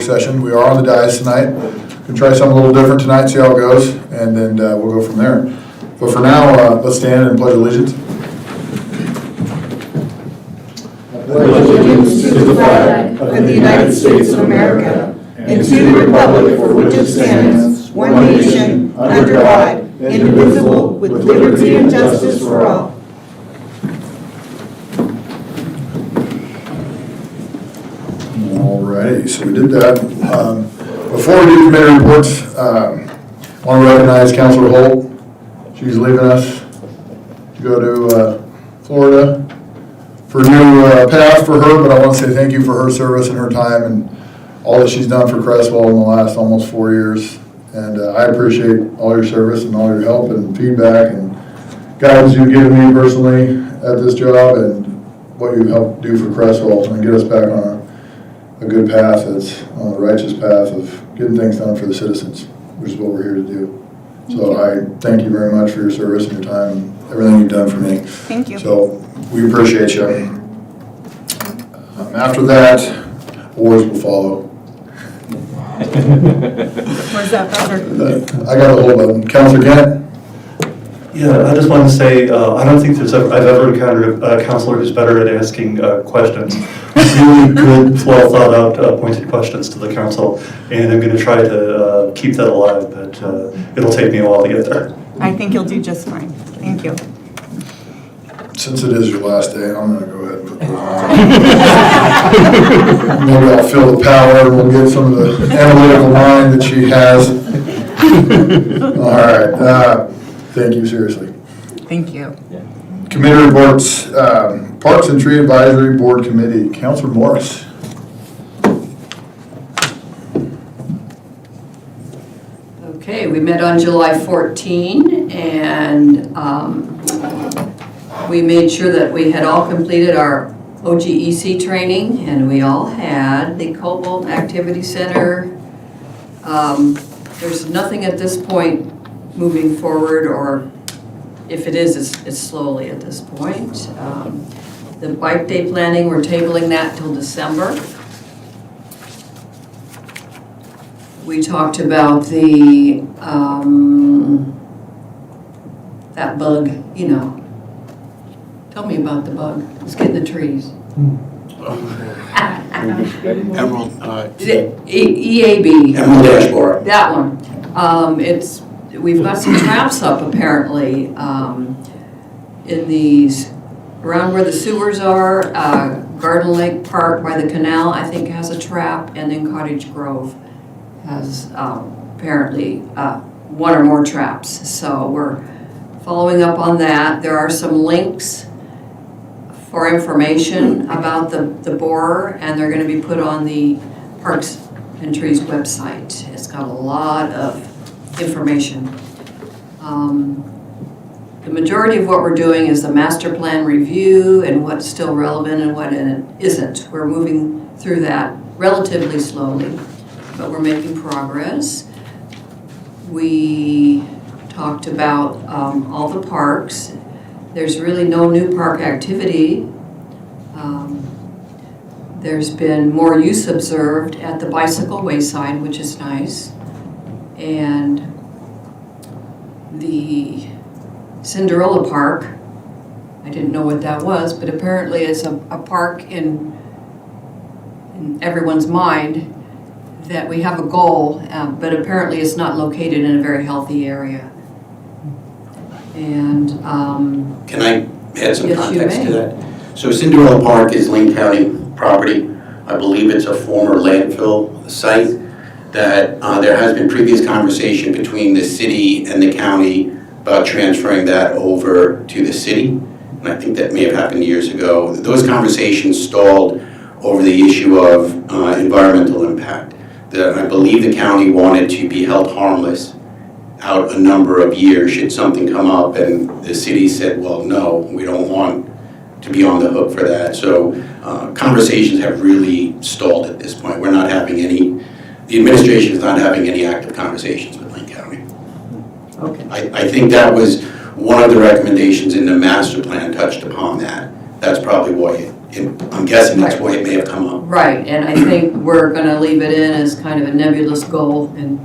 session. We are on the dais tonight. We'll try something a little different tonight, see how it goes, and then we'll go from there. But for now, let's stand and pledge allegiance. I pledge allegiance to the flag of the United States of America and to the republic for which it stands, one nation, under God, indivisible, with liberty and justice for all. Alrighty, so we did that. Before we do committee reports, I want to recognize Councilor Holt. She's leaving us to go to Florida for a new path for her, but I want to say thank you for her service and her time and all that she's done for Creswell in the last almost 4 years. And I appreciate all your service and all your help and feedback and guidance you've given me personally at this job and what you've helped do for Creswell and get us back on a good path, that's on the righteous path of getting things done for the citizens, which is what we're here to do. So I thank you very much for your service and your time and everything you've done for me. Thank you. So we appreciate you. After that, wars will follow. Where's that, brother? I got a hold of them. Councilor Kent? Yeah, I just wanted to say, I don't think I've ever encountered a counselor who's better at asking questions. Really good, well thought out, pointed questions to the council, and I'm going to try to keep that alive, but it'll take me a while to get there. I think you'll do just fine. Thank you. Since it is your last day, I'm going to go ahead and put those on. Maybe I'll feel the power and we'll get some of the analytical mind that she has. All right. Thank you, seriously. Thank you. Committee reports, Parks and Tree Advisory Board Committee, Councilor Morris. Okay, we met on July 14 and we made sure that we had all completed our OGEC training, and we all had the Cobalt Activity Center. There's nothing at this point moving forward, or if it is, it's slowly at this point. The bike day planning, we're tabling that till December. We talked about the, that bug, you know. Tell me about the bug. It's getting the trees. Emerald, EAB. Emerald Ash Borer. That one. We've got some traps up apparently in these, around where the sewers are. Garden Lake Park by the canal, I think, has a trap, and then Cottage Grove has apparently one or more traps. So we're following up on that. There are some links for information about the borer, and they're going to be put on the Parks and Trees website. It's got a lot of information. The majority of what we're doing is the master plan review and what's still relevant and what isn't. We're moving through that relatively slowly, but we're making progress. We talked about all the parks. There's really no new park activity. There's been more use observed at the bicycle wayside, which is nice. And the Cinderella Park, I didn't know what that was, but apparently it's a park in everyone's mind that we have a goal, but apparently it's not located in a very healthy area. And Can I add some Yes, you context may. to that? So Cinderella Park is Lane County property. I believe it's a former landfill site that there has been previous conversation between the city and the county about transferring that over to the city. And I think that may have happened years ago. Those conversations stalled over the issue of environmental impact. I believe the county wanted to be held harmless out a number of years should something come up, and the city said, well, no, we don't want to be on the hook for that. So conversations have really stalled at this point. We're not having any, the administration is not having any active conversations with Lane County. okay. I think that was one of the recommendations in the master plan touched upon that. That's probably why I'm guessing that's why it may have come up. Right, and I think we're gonna leave it in as kind of a nebulous goal in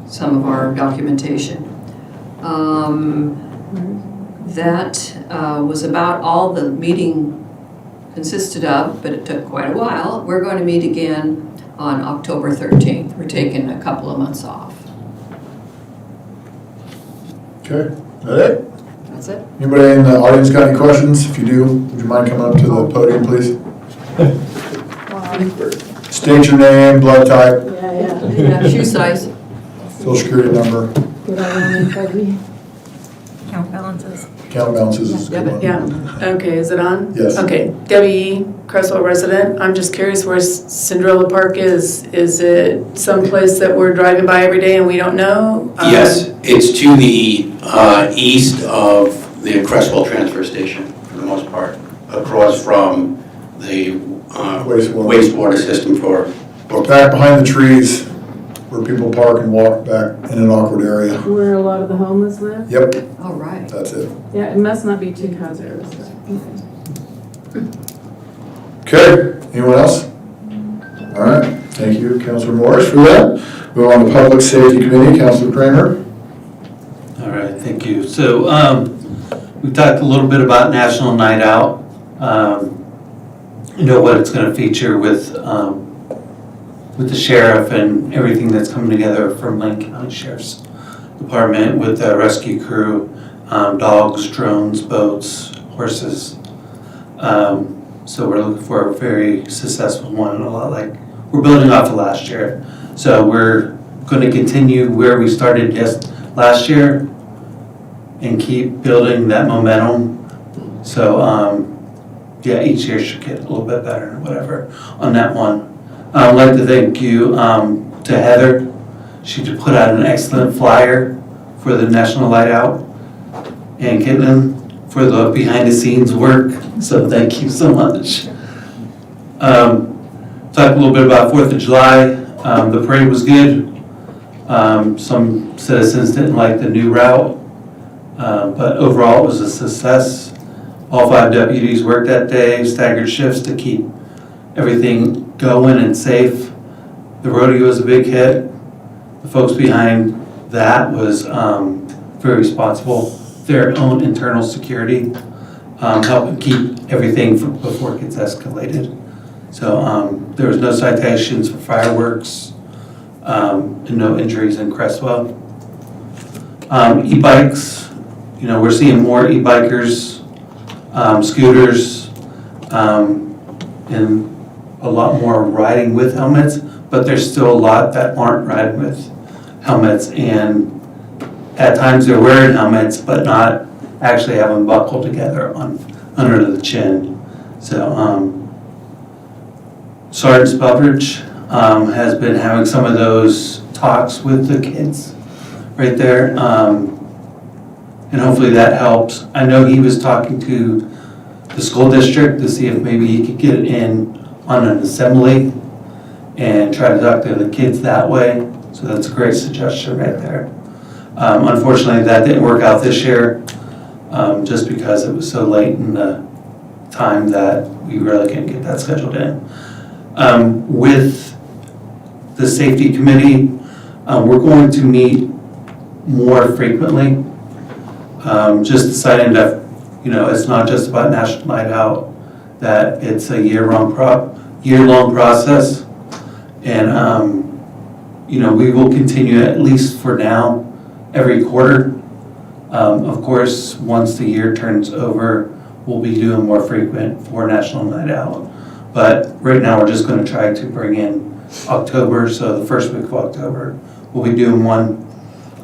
some of our documentation. That was about all the meeting consisted of, but it took quite a while. We're going to meet again on October 13th. We're taking a couple of months off. Okay, is that it? That's it? Anybody in the audience got any questions? If you do, would you mind coming up to the podium, please? State your name, blood type, Yeah, shoe size. social security number, Count balances. account balances is a good one. Yeah, okay, is it on? Yes. Okay, Debbie, Creswell resident, I'm just curious where Cinderella Park is. Is it someplace that we're driving by every day and we don't know? Yes, it's to the east of the Creswell transfer station, for the most part, across from the wastewater system for Back behind the trees where people park and walk back in an awkward area. Where a lot of the homeless live? Yep, All right. that's it. Yeah, it must not be too hazardous. Okay, anyone else? All right, thank you, Councilor Morris, for that. Move on to Public Safety Committee, Councilor Kramer. All right, thank you. So we talked a little bit about National Night Out. You know what it's going to feature with the sheriff and everything that's coming together from Lane County Sheriff's Department with the rescue crew, dogs, drones, boats, horses. So we're looking for a very successful one, a lot like we're building off of last year. So we're going to continue where we started last year and keep building that momentum. So yeah, each year should get a little bit better or whatever on that one. I'd like to thank you to Heather. She put out an excellent flyer for the National Light Out and Kitten for the behind the scenes work. So thank you so much. Talk a little bit about 4th of July. The parade was good. Some citizens didn't like the new route, but overall it was a success. All 5 deputies worked that day, staggered shifts to keep everything going and safe. The rodeo was a big hit. The folks behind that was very responsible. Their own internal security, helping keep everything before it gets escalated. So there was no citations for fireworks and no injuries in Creswell. E-bikes, you know, we're seeing more e-bikers, scooters, and a lot more riding with helmets, but there's still a lot that aren't riding with helmets, and at times they're wearing helmets but not actually have them buckled together under the chin. So Sergeant Spelbridge has been having some of those talks with the kids right there, and hopefully that helps. I know he was talking to the school district to see if maybe he could get it in on an assembly and try to talk to the kids that way. So that's a great suggestion right there. Unfortunately, that didn't work out this year just because it was so late in the time that we really couldn't get that scheduled in. With the safety committee, we're going to meet more frequently. Just deciding that, you know, it's not just about National Night Out, that it's a year-long process. And, you know, we will continue at least for now, every quarter. Of course, once the year turns over, we'll be doing more frequent for National Night Out. But right now, we're just going to try to bring in October, so the first week of October, we'll be doing one.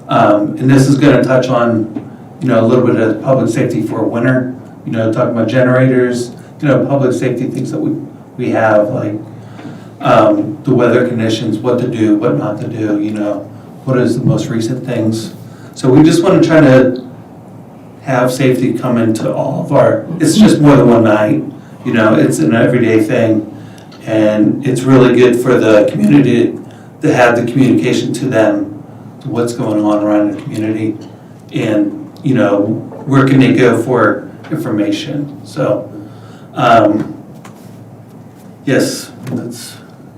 And this is going to touch on, you know, a little bit of public safety for winter, you know, talking about generators, you know, public safety things that we have, like the weather conditions, what to do, what not to do, you know, what is the most recent things. So we just want to try to have safety come into all of our, it's just more than one night, you know, it's an everyday thing. And it's really good for the community to have the communication to them, to what's going on around the community. And, you know, where can they go for information? So Yes,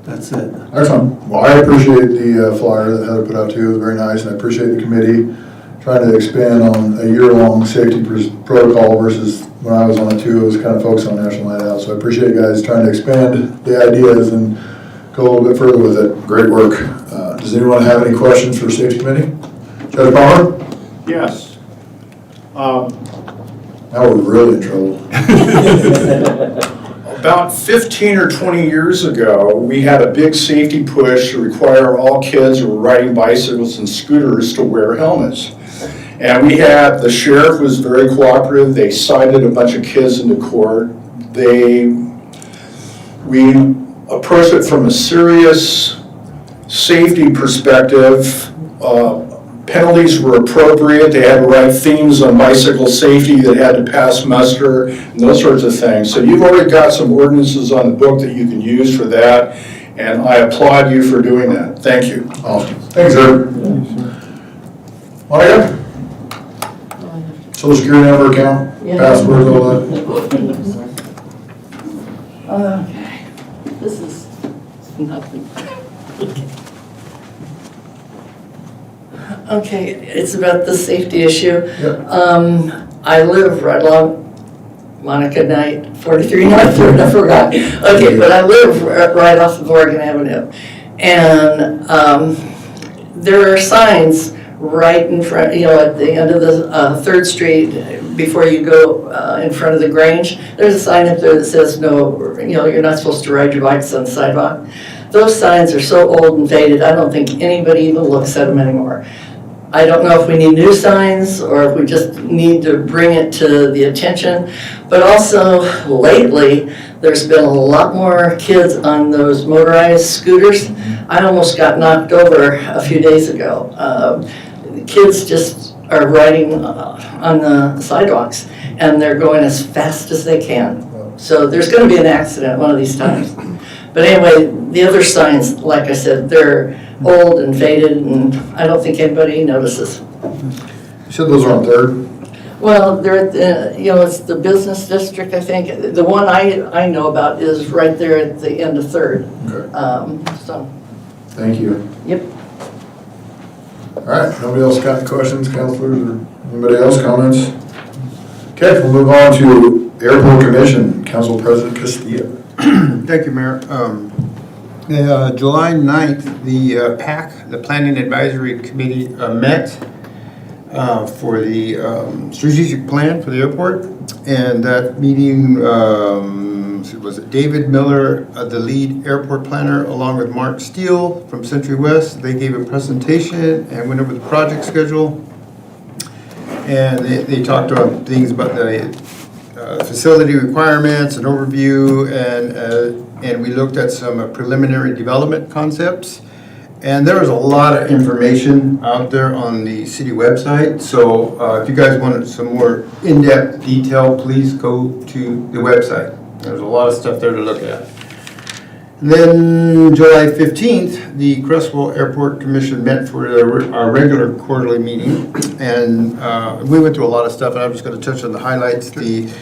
that's it. Excellent. Well, I appreciate the flyer that Heather put out too. It was very nice, and I appreciate the committee trying to expand on a year-long safety protocol versus when I was on it too, it was kind of focused on National Night Out. So I appreciate you guys trying to expand the ideas and go a little bit further with it. Great work. Does anyone have any questions for Safety Committee? Judge Palmer? Yes. Now we're really in trouble. About 15 or 20 years ago, we had a big safety push to require all kids who were riding bicycles and scooters to wear helmets. And the sheriff was very cooperative. They cited a bunch of kids into court. We approached it from a serious safety perspective. Penalties were appropriate. They had to write themes on bicycle safety that had to pass muster and those sorts of things. So you've already got some ordinances on the book that you can use for that, and I applaud you for doing that. Thank you. Awesome. Thanks, sir. Monica? Social security number, account, passwords, all that? Okay, this is nothing. Okay, it's about the safety issue. Yep. I live right along Monica Knight, 43 North Third, I forgot. Okay, but I live right off of Oregon Avenue. And there are signs right in front, at the end of the 3rd Street, before you go in front of the Grange. There's a sign up there that says no, you're not supposed to ride your bikes on the sidewalk. Those signs are so old and faded, I don't think anybody even looks at them anymore. I don't know if we need new signs or if we just need to bring it to the attention. But also, lately, there's been a lot more kids on those motorized scooters. I almost got knocked over a few days ago. Kids just are riding on the sidewalks, and they're going as fast as they can. So there's going to be an accident one of these times. But anyway, the other signs, like I said, they're old and faded, and I don't think anybody notices. You said those are on 3rd? Well, they're at the, it's the business district, I think. The one I know about is right there at the end of 3rd. Okay. So, Thank you. yep. All right, nobody else got any questions, counselors, or anybody else comments? Okay, we'll move on to Airport Commission, Council President Castillo. Thank you, Mayor. July 9th, the PAC, the Planning Advisory Committee, met for the strategic plan for the airport. And that meeting was David Miller, the lead airport planner, along with Mark Steele from Century West. They gave a presentation and went over the project schedule. And they talked about things about the facility requirements, an overview, and we looked at some preliminary development concepts. And there was a lot of information out there on the city website. So if you guys wanted some more in-depth detail, please go to the website. There's a lot of stuff there to look at. And then July 15th, the Creswell Airport Commission met for our regular quarterly meeting. And we went through a lot of stuff, and I'm just going to touch on the highlights. The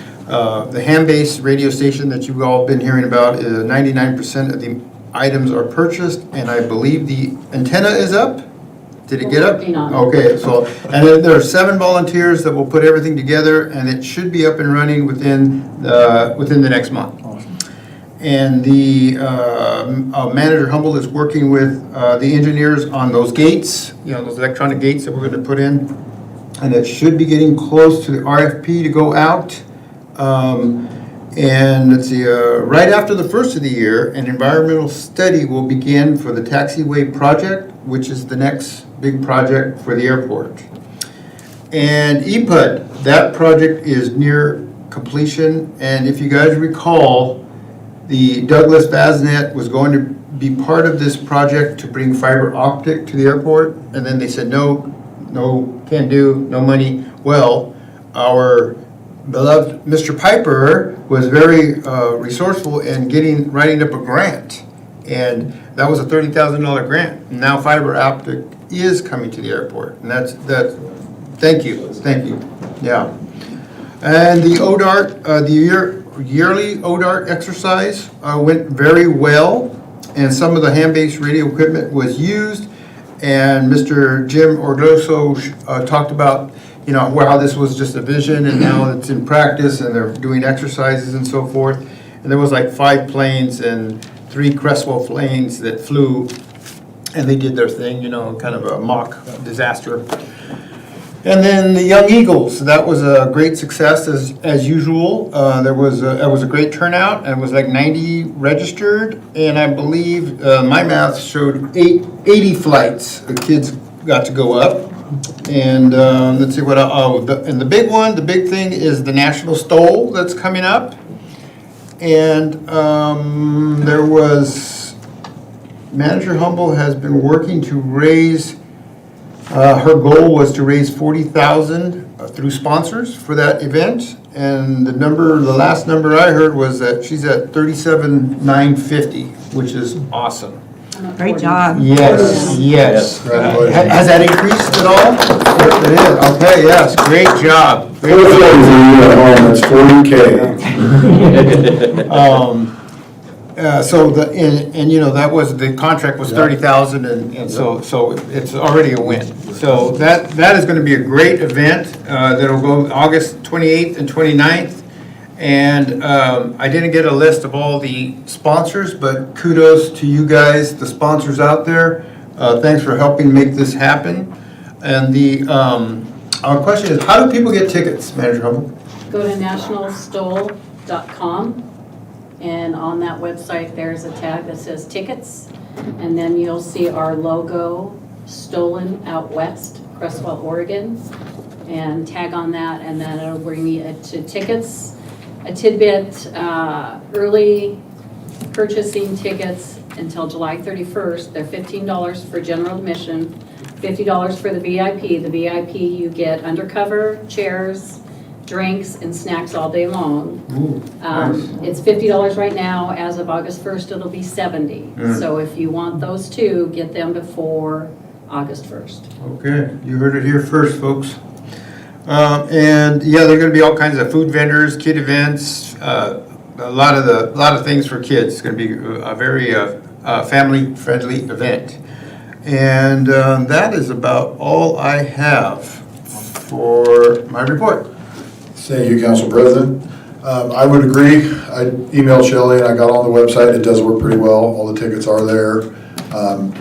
ham-based radio station that you've all been hearing about, 99% of the items are purchased, and I believe the antenna is up. Did it get up? Okay, so, and then there are 7 volunteers that will put everything together, and it should be up and running within the next month. And the manager Humble is working with the engineers on those gates, those electronic gates that we're going to put in, and it should be getting close to the RFP to go out. And let's see, right after the first of the year, an environmental study will begin for the taxiway project, which is the next big project for the airport. And EPUD, that project is near completion. And if you guys recall, the Douglas Vasnet was going to be part of this project to bring fiber optic to the airport. And then they said, no, can't do, no money. Well, our beloved Mr. Piper was very resourceful in writing up a grant, and that was a $30,000 grant. Now fiber optic is coming to the airport, and that's thank you, yeah. And the ODART, the yearly ODART exercise went very well, and some of the hand-based radio equipment was used. And Mr. Jim Ordoso talked about, how this was just a vision and now it's in practice and they're doing exercises and so forth. And there was like 5 planes and 3 Creswell planes that flew, and they did their thing, kind of a mock disaster. And then the Young Eagles, that was a great success as usual. It was a great turnout, and it was like 90 registered, and I believe my math showed 80 flights. The kids got to go up. And let's see what, and the big thing is the National Stole that's coming up. And there was, Manager Humble has been working to raise, her goal was to raise 40,000 through sponsors for that event. And the last number I heard was that she's at 37,950, which is awesome. Great job. Yes. Congratulations. Has that increased at all? It is, okay, yes, great job. Great For job. you at home, it's 40K. So that was, the contract was 30,000, and so it's already a win. So that is gonna be a great event, that'll go August 28th and 29th. And I didn't get a list of all the sponsors, but kudos to you guys, the sponsors out there. Thanks for helping make this happen. And our question is, how do people get tickets, Manager Humble? Go to nationalstole.com, and on that website there's a tab that says tickets, and then you'll see our logo, Stolen Out West, Creswell, Oregon, and tag on that, and then it'll bring you to tickets. A tidbit, early purchasing tickets until July 31st, they're $15 for general admission, $50 for the VIP. The VIP, you get undercover chairs, drinks, and snacks all day long. Ooh, nice. It's $50 right now. As of August 1st, it'll be $70. So if you want those two, get them before August 1st. Okay, you heard it here first, folks. And yeah, there are going to be all kinds of food vendors, kid events, a lot of things for kids. It's going to be a very family-friendly event. And that is about all I have for my report. Thank you, Council President. I would agree. I emailed Shelley and I got on the website. It does work pretty well. All the tickets are there.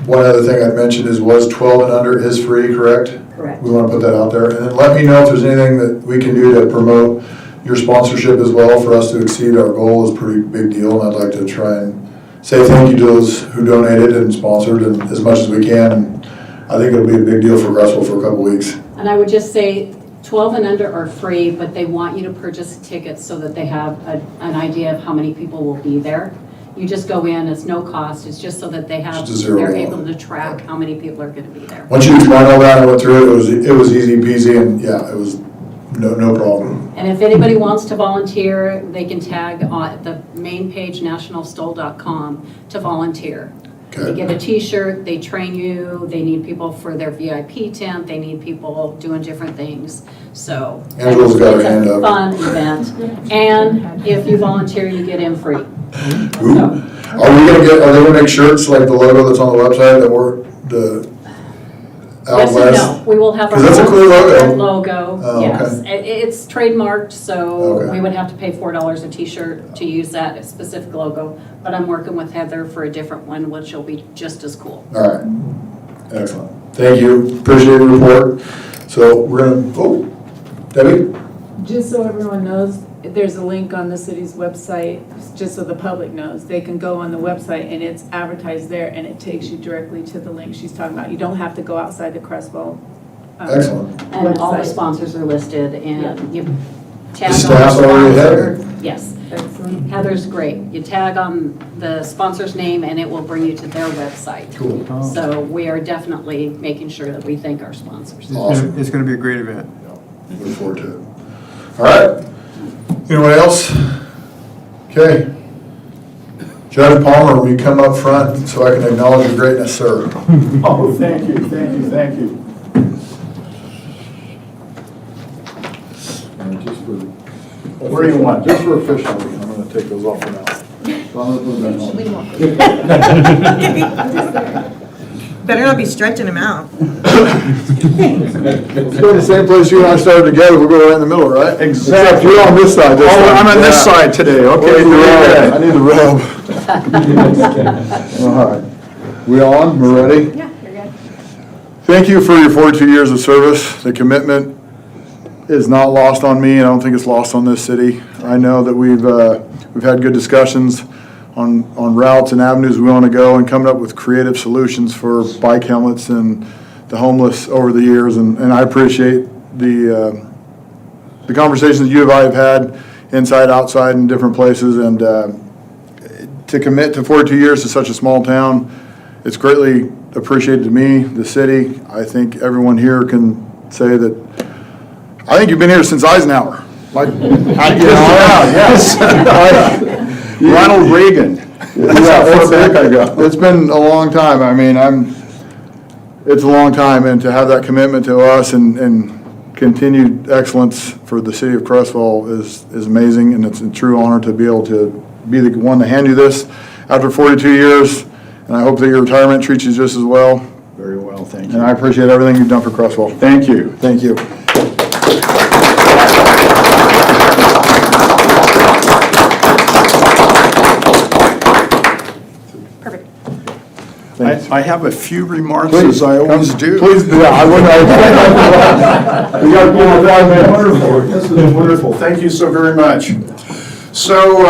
One other thing I'd mention was 12 and under is free, correct? Correct. We want to put that out there. And then let me know if there's anything that we can do to promote your sponsorship as well. For us to exceed our goal is a pretty big deal, and I'd like to try and say thank you to those who donated and sponsored and as much as we can. And I think it'll be a big deal for Creswell for a couple weeks. And I would just say 12 and under are free, but they want you to purchase tickets so that they have an idea of how many people will be there. You just go in, it's no cost, it's just so that they're able to track how many people are going to be there. Once you explained all that, I went through it, it was easy peasy, and yeah, it was no problem. And if anybody wants to volunteer, they can tag on the main page, nationalstole.com, to volunteer. They Okay. get a t-shirt, they train you, they need people for their VIP tent, they need people doing different things. So Angela's got her it's hand a up. fun event. And if you volunteer, you get in free. Ooh. Are they gonna make shirts like the logo that's on the website that were the out Yes and west? no, we will have our 'Cause that's a cool logo. logo, Oh, yes. okay. It's trademarked, so Okay. we would have to pay $4 a t-shirt to use that specific logo. But I'm working with Heather for a different one, which will be just as cool. All right, excellent. Thank you, appreciate the report. So we're gonna, Debbie? Just so everyone knows, there's a link on the city's website, just so the public knows. They can go on the website and it's advertised there and it takes you directly to the link she's talking about. You don't have to go outside the Creswell. Excellent. And all the website. sponsors are listed and you tag The on staff's the already sponsor. ahead. Yes, Excellent. Heather's great. You tag on the sponsor's name and it will bring you to their website. Cool. So we are definitely making sure that we thank our sponsors. Awesome. It's going to be a great event. Look forward to it. All right, anyone else? Okay. Judge Palmer, will you come up front so I can acknowledge your greatness, sir? Oh, thank you. Where do you want? Just for officially. gonna take those off for now. Better not be stretching them out. Let's go to the same place you and I started together, we'll go right in the middle, right? Exactly. Except you're on this side this time. Oh, I'm on this Yeah. side today, okay. I need the rub. All right. We on? We're ready? Yeah, you're good. Thank you for your 42 years of service. The commitment is not lost on me, and I don't think it's lost on this city. I know that we've had good discussions on routes and avenues we want to go, and coming up with creative solutions for bike helmets and the homeless over the years, and I appreciate the conversations you and I have had inside, outside, in different places, and to commit to 42 years to such a small town, it's greatly appreciated to me, the city. I think everyone here can say that, I think you've been here since Eisenhower. Like, yes. Ronald Reagan. Yeah, far back I go. It's been a long time. I mean, it's a long time, and to have that commitment to us and continued excellence for the city of Creswell is amazing, and it's a true honor to be able to be the one to hand you this after 42 years, and I hope that your retirement treats you just as well, Very well, thank and you. I appreciate everything you've done for Creswell. Thank you. Thank you. Perfect. Thanks. I have a few remarks, Please, as I always do. Please, yeah, I wouldn't. We got to go on 5 minutes. Wonderful, this is wonderful, thank you so very much. So,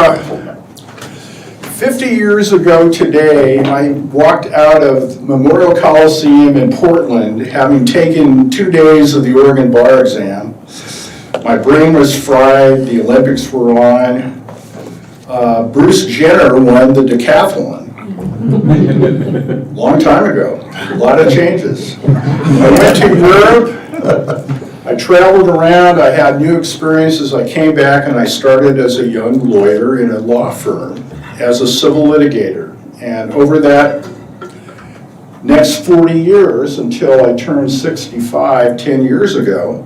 50 years ago today, I walked out of Memorial Coliseum in Portland, having taken 2 days of the Oregon bar exam. My brain was fried, the Olympics were on. Bruce Jenner won the decathlon. Long time ago, a lot of changes. I went to Europe, I traveled around, I had new experiences, I came back and I started as a young lawyer in a law firm as a civil litigator. And over that next 40 years, until I turned 65 10 years ago,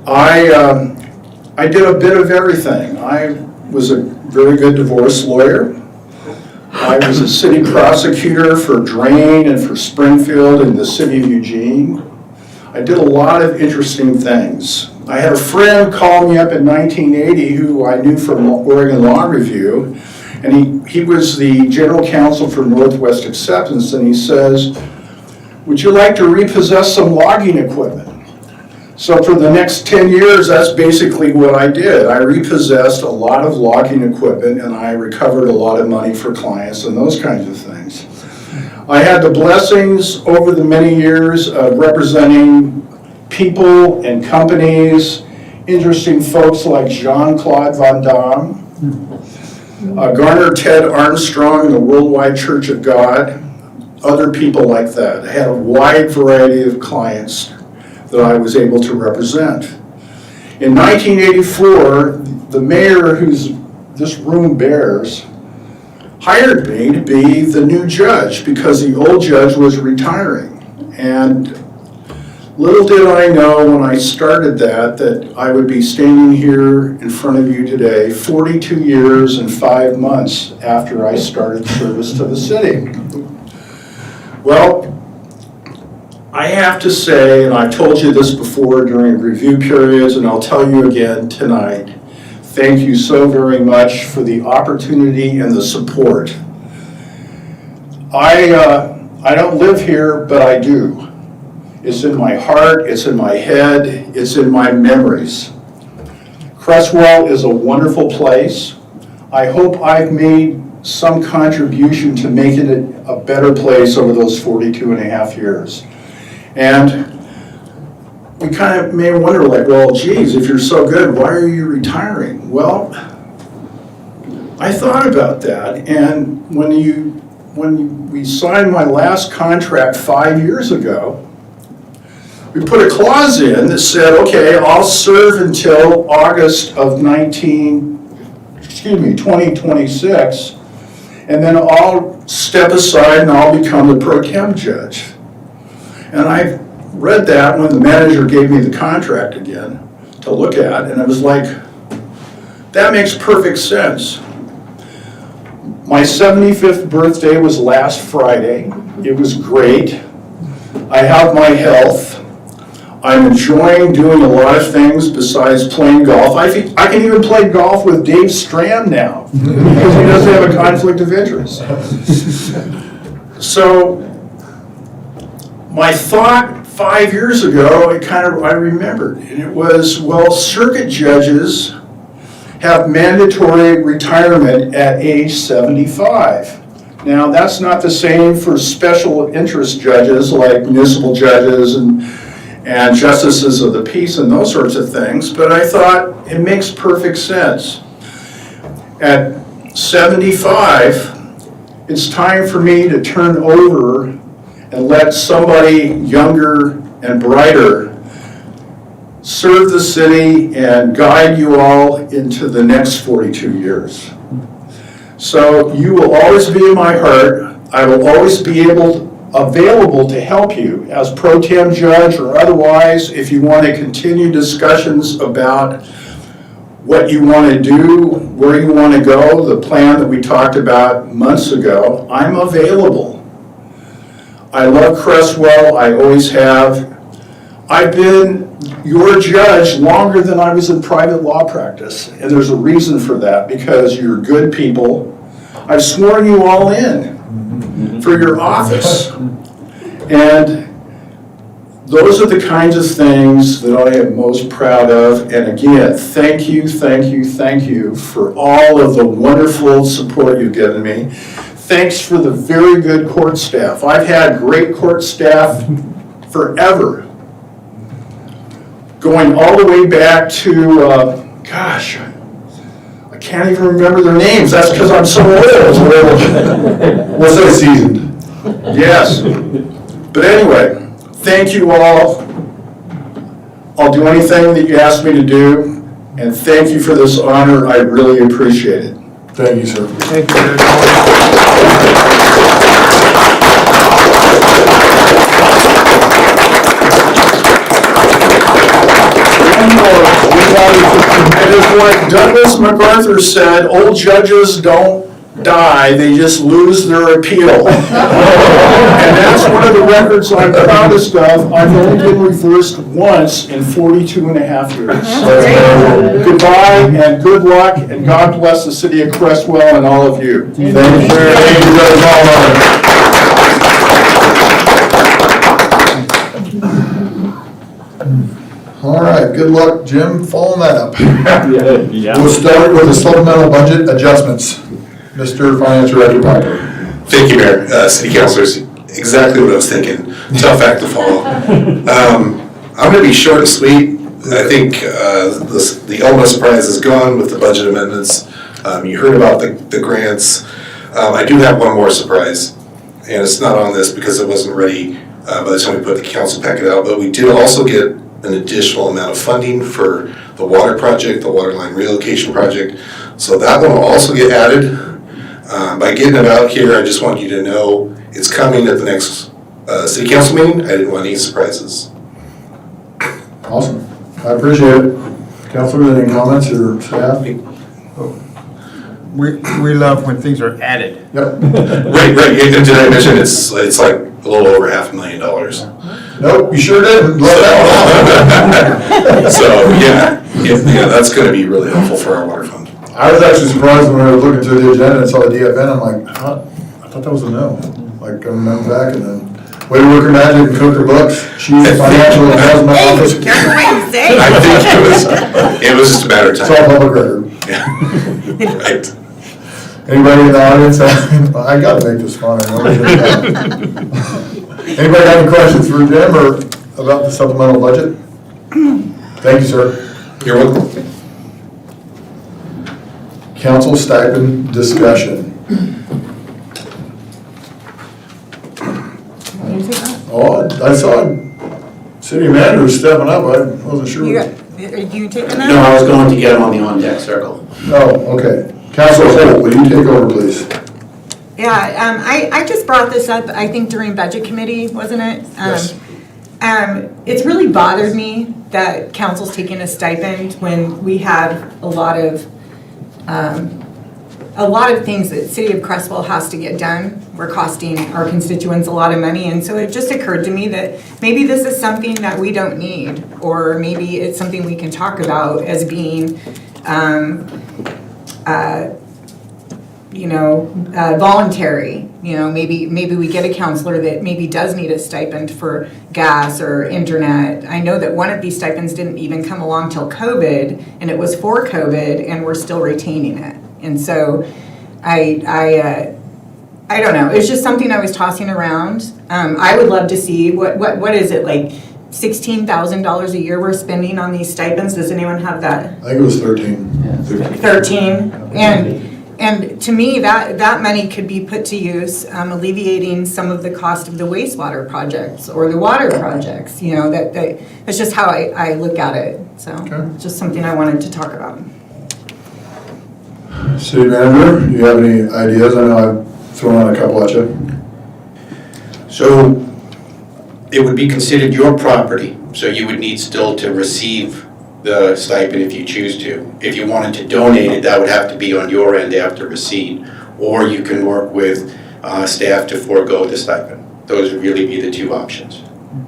I did a bit of everything. I was a very good divorce lawyer. I was a city prosecutor for Drain and for Springfield and the city of Eugene. I did a lot of interesting things. I had a friend call me up in 1980 who I knew from Oregon Law Review, and he was the general counsel for Northwest Acceptance, and he says, "Would you like to repossess some logging equipment?" So for the next 10 years, that's basically what I did. I repossessed a lot of logging equipment, and I recovered a lot of money for clients and those kinds of things. I had the blessings over the many years of representing people and companies, interesting folks like Jean-Claude Van Damme, Garner Ted Armstrong and the Worldwide Church of God, other people like that. I had a wide variety of clients that I was able to represent. In 1984, the mayor, whose this room bears, hired me to be the new judge because the old judge was retiring. And little did I know when I started that I would be standing here in front of you today, 42 years and 5 months after I started service to the city. Well, I have to say, and I've told you this before during review periods, and I'll tell you again tonight, thank you so very much for the opportunity and the support. I don't live here, but I do. It's in my heart, it's in my head, it's in my memories. Creswell is a wonderful place. I hope I've made some contribution to making it a better place over those 42 and a half years. And we kind of may wonder, like, well, geez, if you're so good, why are you retiring? Well, I thought about that, and when we signed my last contract 5 years ago, we put a clause in that said, okay, I'll serve until August of 2026, and then I'll step aside and I'll become the pro tem judge. And I read that when the manager gave me the contract again to look at, and I was like, That makes perfect sense. My 75th birthday was last Friday. It was great. I have my health. I'm enjoying doing a lot of things besides playing golf. I can even play golf with Dave Strand now because he doesn't have a conflict of interest. So my thought 5 years ago, I remembered, and it was, well, circuit judges have mandatory retirement at age 75. Now, that's not the same for special interest judges like municipal judges and justices of the peace and those sorts of things, but I thought it makes perfect sense. At 75, it's time for me to turn over and let somebody younger and brighter serve the city and guide you all into the next 42 years. So you will always be in my heart. I will always be available to help you as pro tem judge or otherwise if you want to continue discussions about what you want to do, where you want to go, the plan that we talked about months ago. I'm available. I love Creswell, I always have. I've been your judge longer than I was in private law practice, and there's a reason for that, because you're good people. I've sworn you all in for your office. And those are the kinds of things that I am most proud of. And again, thank you for all of the wonderful support you've given me. Thanks for the very good court staff. I've had great court staff forever. Going all the way back to, I can't even remember their names. That's because I'm so old. We'll say seasoned. Yes. But anyway, thank you all. I'll do anything that you ask me to do, and thank you for this honor. I really appreciate it. Thank you, sir. Thank you, Judge. And it's like Douglas MacArthur said, old judges don't die, they just lose their appeal. And that's one of the records I'm proudest of. I've only been reversed once in 42 and a half years. Goodbye and good luck, and God bless the city of Creswell and all of you. Thank you, sir. Thank you guys all. All right, good luck, Jim, following that up. We'll start with the supplemental budget adjustments. Mr. Finance Director Piper. Thank you, Mayor. City Councilors, exactly what I was thinking. Tough act to follow. I'm going to be short and sweet. I think the element of surprise is gone with the budget amendments. You heard about the grants. I do have one more surprise, and it's not on this because it wasn't ready by the time we put the council packet out, but we did also get an additional amount of funding for the water project, the water line relocation project. So that one will also get added. By getting it out here, I just want you to know it's coming at the next city council meeting. I didn't want any surprises. Awesome. I appreciate it. Councilor, any comments or staff? We love when things are added. Yep. Right. And did I mention it's like a little over $500,000? Nope, you sure didn't. So yeah, that's going to be really helpful for our water fund. I was actually surprised when I was looking through the agenda and saw the DFN. I'm like, I thought that was a no. Like, I remember back and then, way to work her magic and cook her books. She's financial advisor in my office. Careful what you say. I think it was just a matter of It's all time. public record. Yeah. Right. Anybody in the audience? I gotta make this fun. Anybody have any questions for Jim or about the supplemental budget? Thank you, sir. You're welcome. Council stipend discussion. Oh, I saw city manager stepping up. I wasn't sure. You taking that? No, I was going to get him on the on-deck circle. Oh, okay. Councilor Holt, will you take over, please? Yeah, I just brought this up, I think during budget committee, wasn't it? Yes. It's really bothered me that council's taking a stipend when we have a lot of a lot of things that City of Creswell has to get done. We're costing our constituents a lot of money, and so it just occurred to me that maybe this is something that we don't need, or maybe it's something we can talk about as being, voluntary. Maybe we get a counselor that maybe does need a stipend for gas or internet. I know that one of these stipends didn't even come along till COVID, and it was for COVID, and we're still retaining it. And so I don't know. It's just something I was tossing around. I would love to see what is it, like $16,000 a year we're spending on these stipends? Does anyone have that? I think it was 13. 13. And to me, that money could be put to use, alleviating some of the cost of the wastewater projects or the water projects. That's just how I look at it. So it's just something I wanted to talk about. City manager, do you have any ideas? I know I've thrown out a couple at you. So it would be considered your property, so you would need still to receive the stipend if you choose to. If you wanted to donate it, that would have to be on your end after receipt, or you can work with staff to forego the stipend. Those would really be the two options.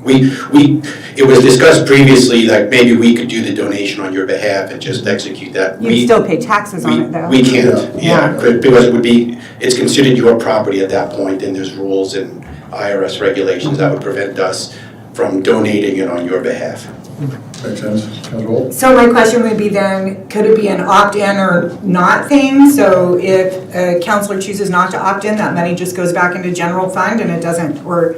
It was discussed previously that maybe we could do the donation on your behalf and just execute that. You'd still pay taxes on it, though. We can't, because it's considered your property at that point, and there's rules and IRS regulations that would prevent us from donating it on your behalf. Makes sense. Councilor Holt? So my question would be then, could it be an opt-in or not thing? So if a counselor chooses not to opt in, that money just goes back into general fund and it doesn't, or?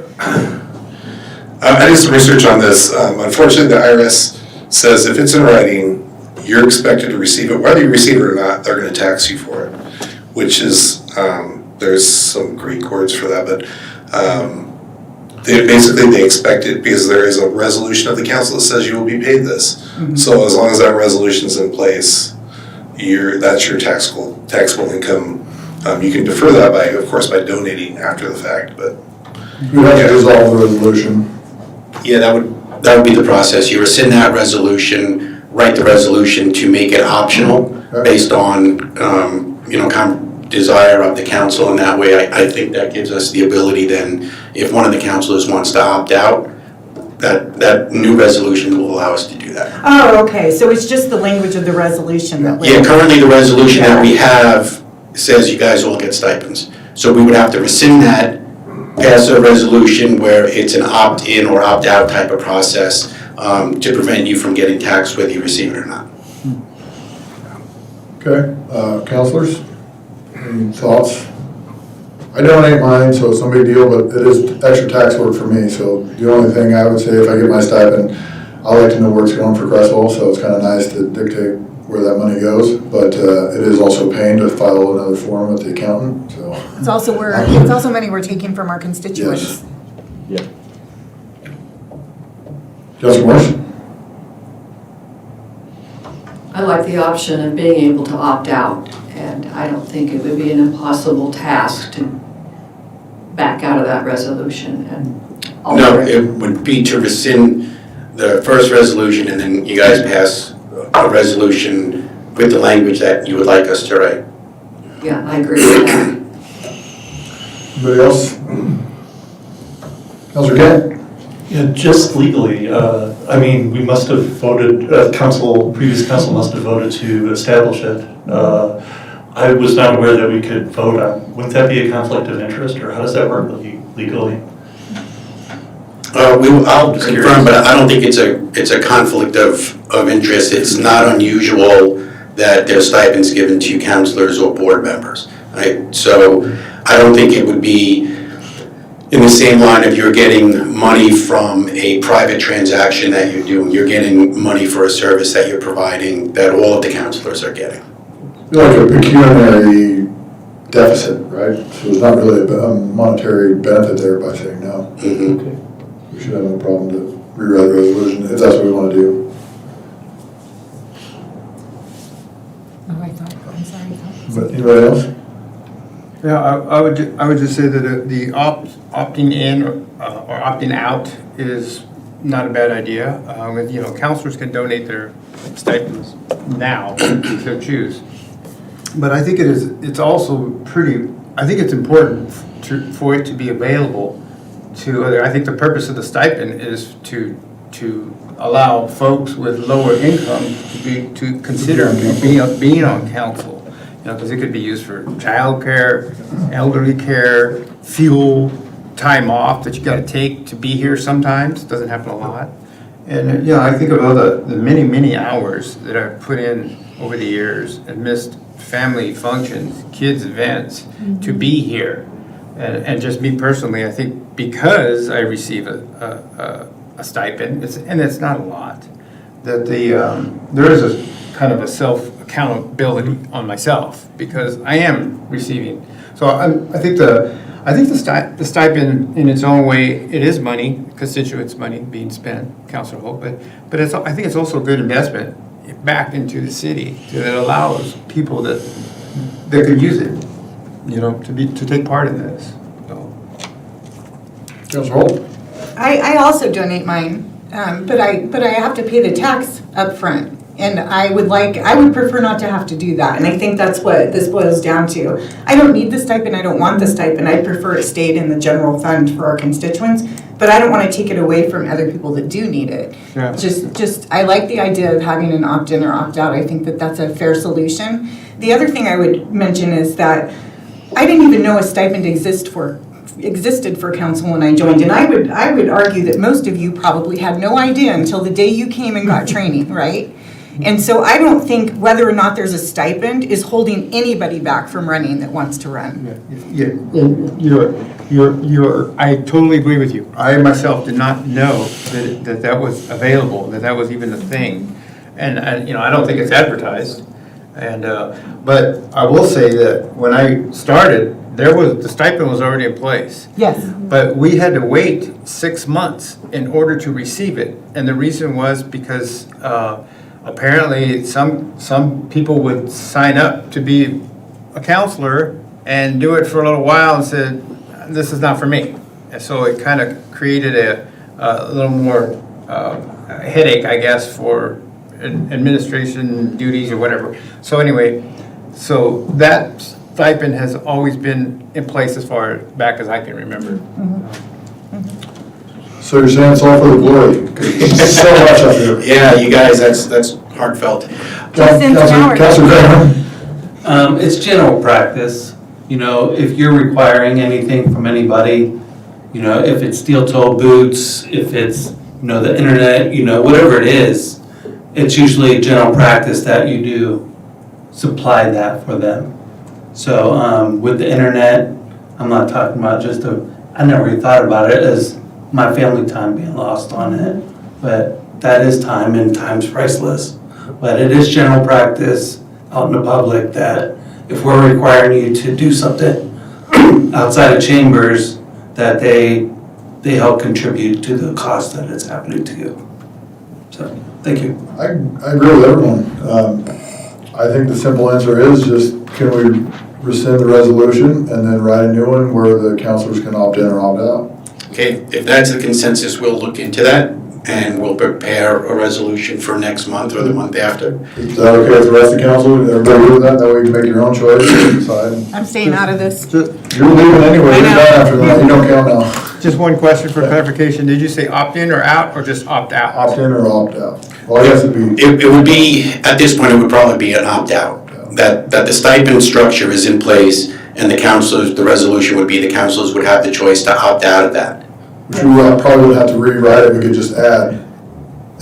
I did some research on this. Unfortunately, the IRS says if it's in writing, you're expected to receive it. Whether you receive it or not, they're going to tax you for it, which is, there's some Greek words for that, but they expect it because there is a resolution of the council that says you will be paid this. Mm-hmm. So as long as that resolution is in place, that's your taxable income. You can defer that of course, by donating after the fact, but. We'd have to resolve the resolution. Yeah, that would be the process. You rescind that resolution, write the resolution to make it optional based on, desire of the council, and that way I think that gives us the ability then, if one of the councilors wants to opt out, that new resolution will allow us to do that. Oh, okay, so it's just the language of the resolution that Yeah, currently the resolution that we have says you guys all get stipends. So we would have to rescind that, pass a resolution where it's an opt-in or opt-out type of process to prevent you from getting taxed whether you receive it or not. Okay, councilors, any thoughts? I donate mine, so it's no big deal, but it is extra tax work for me. So the only thing I would say, if I get my stipend, I like to know where it's going for Creswell, so it's kind of nice to dictate where that money goes. But it is also paying to file another form with the accountant. So it's also money we're taking from our constituents. Yes. Yeah. Councilor Morris? I like the option of being able to opt out, and I don't think it would be an impossible task to back out of that resolution and alter No, it would be to rescind the first resolution, and then you guys pass a resolution with the language that you would like us to write. Yeah, I agree with that. Anybody else? Councilor Kent? Yeah, just legally, we must have voted, previous council must have voted to establish it. I was not aware that we could vote on, wouldn't that be a conflict of interest, or how does that work legally? I'll confirm, but I don't think it's a conflict of interest. It's not unusual that there's stipends given to councilors or board members, right? So I don't think it would be in the same line if you're getting money from a private transaction that you're doing. You're getting money for a service that you're providing that all of the councilors are getting. Like a pecuniary deficit, right? So there's not really a monetary benefit there by saying no. Mm-hmm. Okay. We should have no problem to rewrite the resolution if that's what we want to do. Oh, I'm sorry. But anybody else? Yeah, I would just say that the opting in or opting out is not a bad idea. Counselors can donate their stipends now if they choose. But I think it's also I think it's important for it to be available to other, I think the purpose of the stipend is to allow folks with lower income to consider being on council. You know, because it could be used for childcare, elderly care, fuel, time off that you gotta take to be here sometimes, doesn't happen a lot. And, I think of all the many, many hours that I've put in over the years and missed family functions, kids' events, to be here. And just me personally, I think because I receive a stipend, and it's not a lot, that there is a kind of a self-accountability on myself, because I am receiving. So I think the stipend in its own way, it is money, constituents' money being spent, Councilor Holt, but I think it's also a good investment back into the city that allows people that could use it, to take part in this. So. Councilor Holt? I also donate mine, but I have to pay the tax up front. And I would prefer not to have to do that. And I think that's what this boils down to. I don't need the stipend, I don't want the stipend. I'd prefer it stayed in the general fund for our constituents, but I don't want to take it away from other people that do need it. Yeah. I like the idea of having an opt-in or opt-out. I think that that's a fair solution. The other thing I would mention is that I didn't even know a stipend existed for council when I joined, and I would argue that most of you probably had no idea until the day you came and got training, right? And so I don't think whether or not there's a stipend is holding anybody back from running that wants to run. Yeah, I totally agree with you. I myself did not know that was available, that was even a thing. And I don't think it's advertised. And, but I will say that when I started, the stipend was already in place. Yes. But we had to wait 6 months in order to receive it. And the reason was because, apparently, some people would sign up to be a counselor and do it for a little while and said, this is not for me. And so it kind of created a little more headache, I guess, for administration duties or whatever. So anyway, so that stipend has always been in place as far back as I can remember. So you're saying it's all for the glory? 'Cause there's so much up here. Yeah, you guys, that's heartfelt. Councilor Graham? It's general practice, if you're requiring anything from anybody, if it's steel-toed boots, if it's, the internet, whatever it is, it's usually general practice that you do supply that for them. So with the internet, I'm not talking about I never really thought about it as my family time being lost on it, but that is time, and time's priceless. But it is general practice out in the public that if we're requiring you to do something outside of chambers, that they help contribute to the cost that it's happening to you. So, thank you. I agree with everyone. I think the simple answer is just, can we rescind the resolution and then write a new one where the councilors can opt in or opt out? Okay, if that's the consensus, we'll look into that, and we'll prepare a resolution for next month or the month after. Is that okay with the rest of the council? Everybody agree with that? That way you can make your own choice and decide. I'm staying out of this. You're leaving anyway, you're done after that, you don't count now. Just one question for clarification. Did you say opt-in or out, or just opt-out? Opt in or opt out? Well, I guess it'd be. It would be, at this point, it would probably be an opt-out, that the stipend structure is in place, and the resolution would be the councilors would have the choice to opt out of that. Which we probably would have to rewrite it, we could just add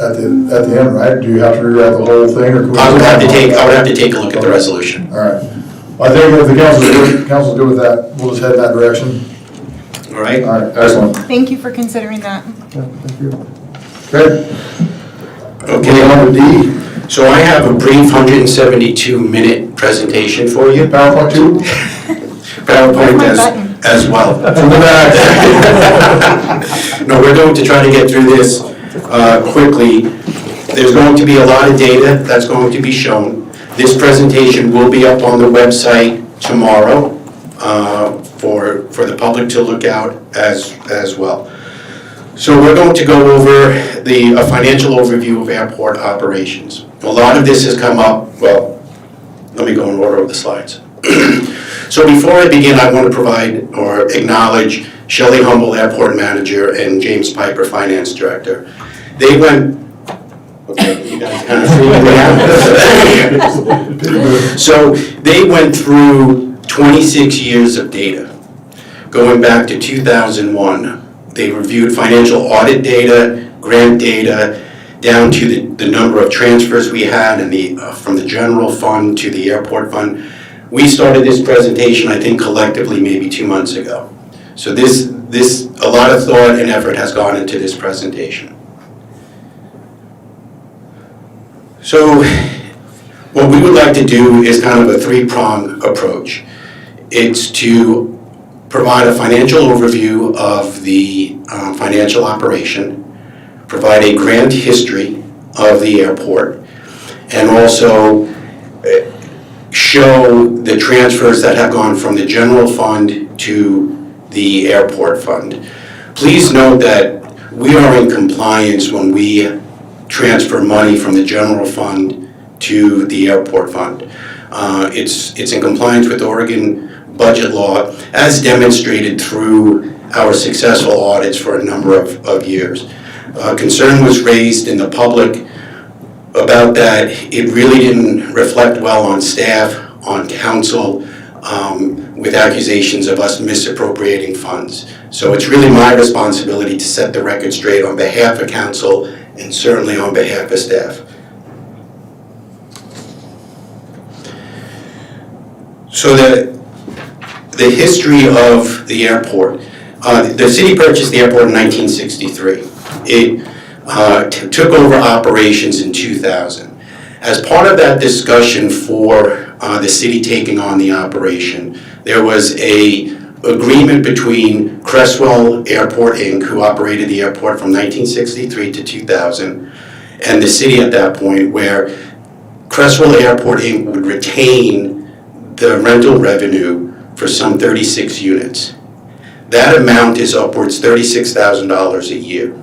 at the end, right? Do you have to rewrite the whole thing, or? Can we I would have to take a look at the resolution. All right. Well, I think if the council's good with that, we'll just head in that direction. All right? All right, excellent. Thank you for considering that. Thank you. Okay. Okay. On to D. So I have a brief 172-minute presentation for you. PowerPoint too? PowerPoint Where's my button? as well. From the back. No, we're going to try to get through this quickly. There's going to be a lot of data that's going to be shown. This presentation will be up on the website tomorrow for the public to look out as well. So we're going to go over a financial overview of airport operations. A lot of this has come up, well, let me go in order of the slides. So before I begin, I want to provide or acknowledge Shelley Humble, Airport Manager, and James Piper, Finance Director. They went, okay, you guys kind of see what we have. So they went through 26 years of data, going back to 2001. They reviewed financial audit data, grant data, down to the number of transfers we had and from the general fund to the airport fund. We started this presentation, I think, collectively maybe 2 months ago. So a lot of thought and effort has gone into this presentation. So what we would like to do is kind of a three-pronged approach. It's to provide a financial overview of the financial operation, provide a grant history of the airport, and also show the transfers that have gone from the general fund to the airport fund. Please note that we are in compliance when we transfer money from the general fund to the airport fund. It's in compliance with Oregon budget law, as demonstrated through our successful audits for a number of years. Concern was raised in the public about that. It really didn't reflect well on staff, on council, with accusations of us misappropriating funds. So it's really my responsibility to set the record straight on behalf of council and certainly on behalf of staff. So the history of the airport. The city purchased the airport in 1963. It took over operations in 2000. As part of that discussion for the city taking on the operation, there was an agreement between Creswell Airport Inc., who operated the airport from 1963 to 2000, and the city at that point, where Creswell Airport Inc. would retain the rental revenue for some 36 units. That amount is upwards $36,000 a year.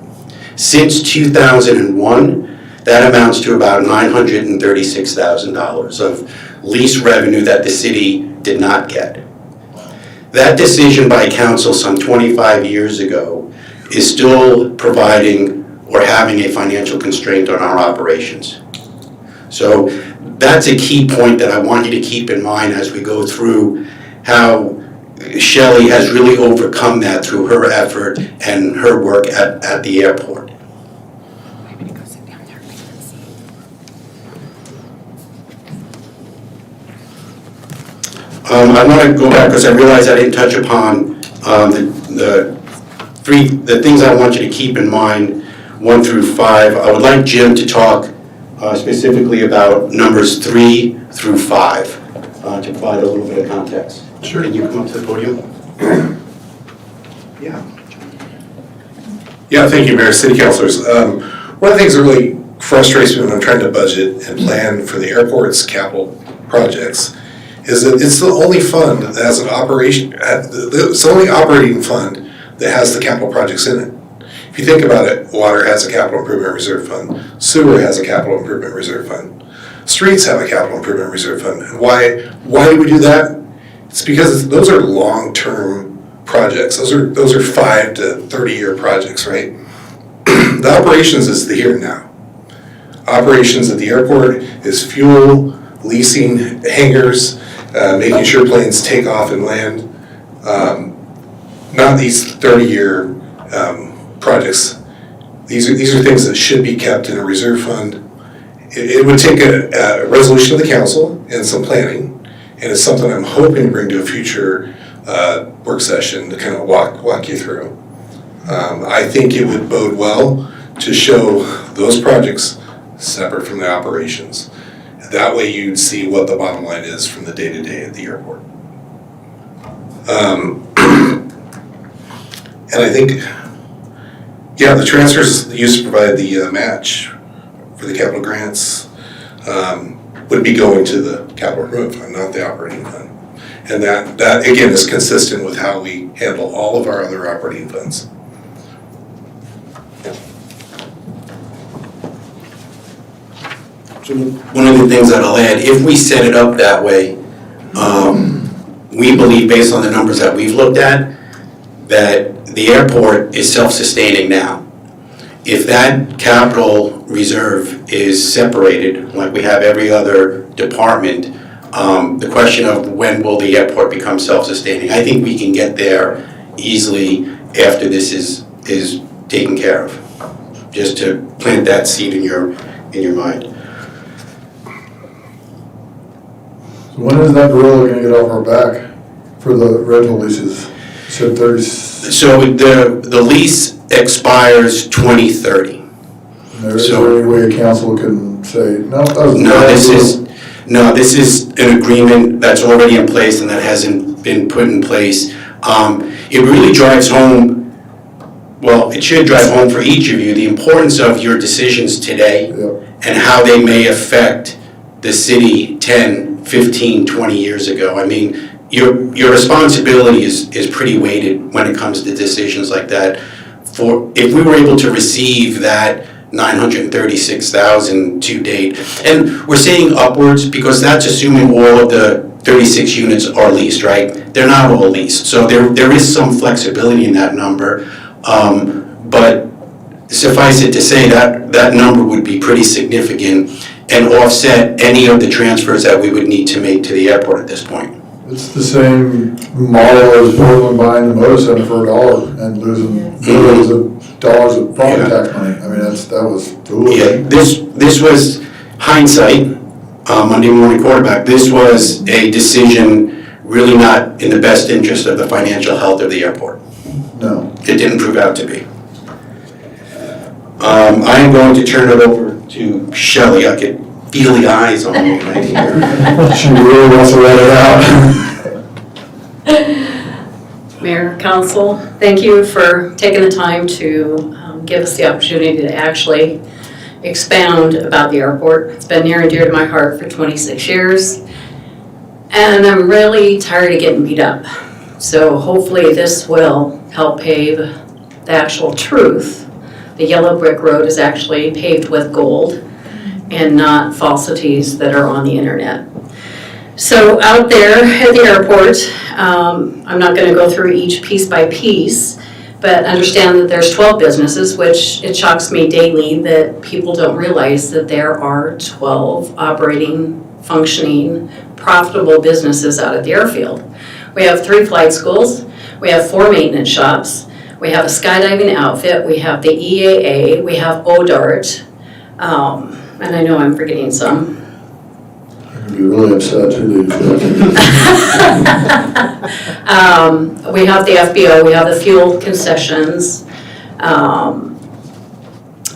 Since 2001, that amounts to about $936,000 of lease revenue that the city did not get. That decision by council some 25 years ago is still providing or having a financial constraint on our operations. So that's a key point that I want you to keep in mind as we go through how Shelley has really overcome that through her effort and her work at the airport. I want to go back because I realize I didn't touch upon the things I want you to keep in mind, 1 through 5. I would like Jim to talk specifically about numbers 3 through 5 to provide a little bit of context. Sure. Can you come up to the podium? Yeah, thank you, Mayor, City Councilors. One of the things that really frustrates me when I'm trying to budget and plan for the airport's capital projects is that it's the only fund that has an operation, it's the only operating fund that has the capital projects in it. If you think about it, water has a capital improvement reserve fund, sewer has a capital improvement reserve fund, streets have a capital improvement reserve fund. And why do we do that? It's because those are long-term projects. Those are 5 to 30-year projects, right? The operations is the here and now. Operations at the airport is fuel, leasing hangars, making sure planes take off and land. Not these 30-year projects. These are things that should be kept in a reserve fund. It would take a resolution of the council and some planning, and it's something I'm hoping to bring to a future work session to kind of walk you through. I think it would bode well to show those projects separate from the operations. That way you'd see what the bottom line is from the day-to-day at the airport. And I think, yeah, the transfers used to provide the match for the capital grants would be going to the capital improvement fund, not the operating fund. And that again is consistent with how we handle all of our other operating funds. So So one of the things that I'll add, if we set it up that way, we believe, based on the numbers that we've looked at, that the airport is self-sustaining now. If that capital reserve is separated, like we have every other department, the question of when will the airport become self-sustaining, I think we can get there easily after this is taken care of. Just to plant that seed in your mind. So when is that gorilla gonna get off our back for the rental leases? You said 30. So the lease expires 2030. Is there any way council can say, no, that was. This is an agreement that's already in place and that hasn't been put in place. It really drives home, well, it should drive home for each of you, the importance of your decisions today and how they may affect the city 10, 15, 20 years ago. I mean, your responsibility is pretty weighted when it comes to decisions like that. If we were able to receive that 936,000 to date, and we're saying upwards because that's assuming all of the 36 units are leased, right? They're not all leased, so there is some flexibility in that number, but suffice it to say that number would be pretty significant and offset any of the transfers that we would need to make to the airport at this point. It's the same model as Portland buying the motor center for $1 and losing billions of dollars of property tax money. I mean, that was foolish. Yeah, this was hindsight, Monday morning quarterback. This was a decision really not in the best interest of the financial health of the airport. No. It didn't prove out to be. I am going to turn it over to Shelley. I could feel the eyes on me right here. She really wants to let it out. Mayor, council, thank you for taking the time to give us the opportunity to actually expound about the airport. It's been near and dear to my heart for 26 years, and I'm really tired of getting beat up. So hopefully this will help pave the actual truth. The yellow brick road is actually paved with gold and not falsities that are on the internet. So out there at the airport, I'm not going to go through each piece by piece, but understand that there's 12 businesses, which it shocks me daily that people don't realize that there are 12 operating, functioning, profitable businesses out at the airfield. We have 3 flight schools, we have 4 maintenance shops, we have a skydiving outfit, we have the EAA, we have ODART, and I know I'm forgetting some. I'd be really upset too. We have the FBO, we have the fuel concessions.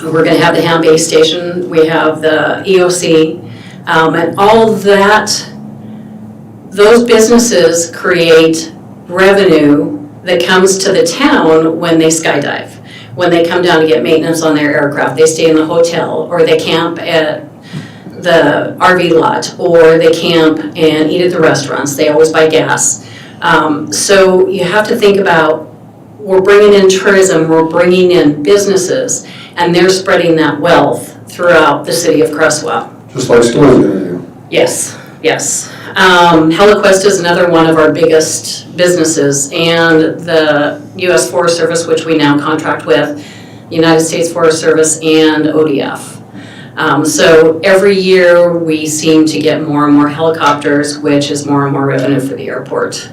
We're going to have the hand-based station, we have the EOC, and all that. Those businesses create revenue that comes to the town when they skydive. When they come down to get maintenance on their aircraft, they stay in the hotel or they camp at the RV lot or they camp and eat at the restaurants. They always buy gas. So you have to think about, we're bringing in tourism, we're bringing in businesses, and they're spreading that wealth throughout the city of Creswell. Just like Story's gonna do. Yes, yes. HeliQuest is another one of our biggest businesses, and the U.S. Forest Service, which we now contract with, United States Forest Service, and ODF. So every year we seem to get more and more helicopters, which is more and more revenue for the airport.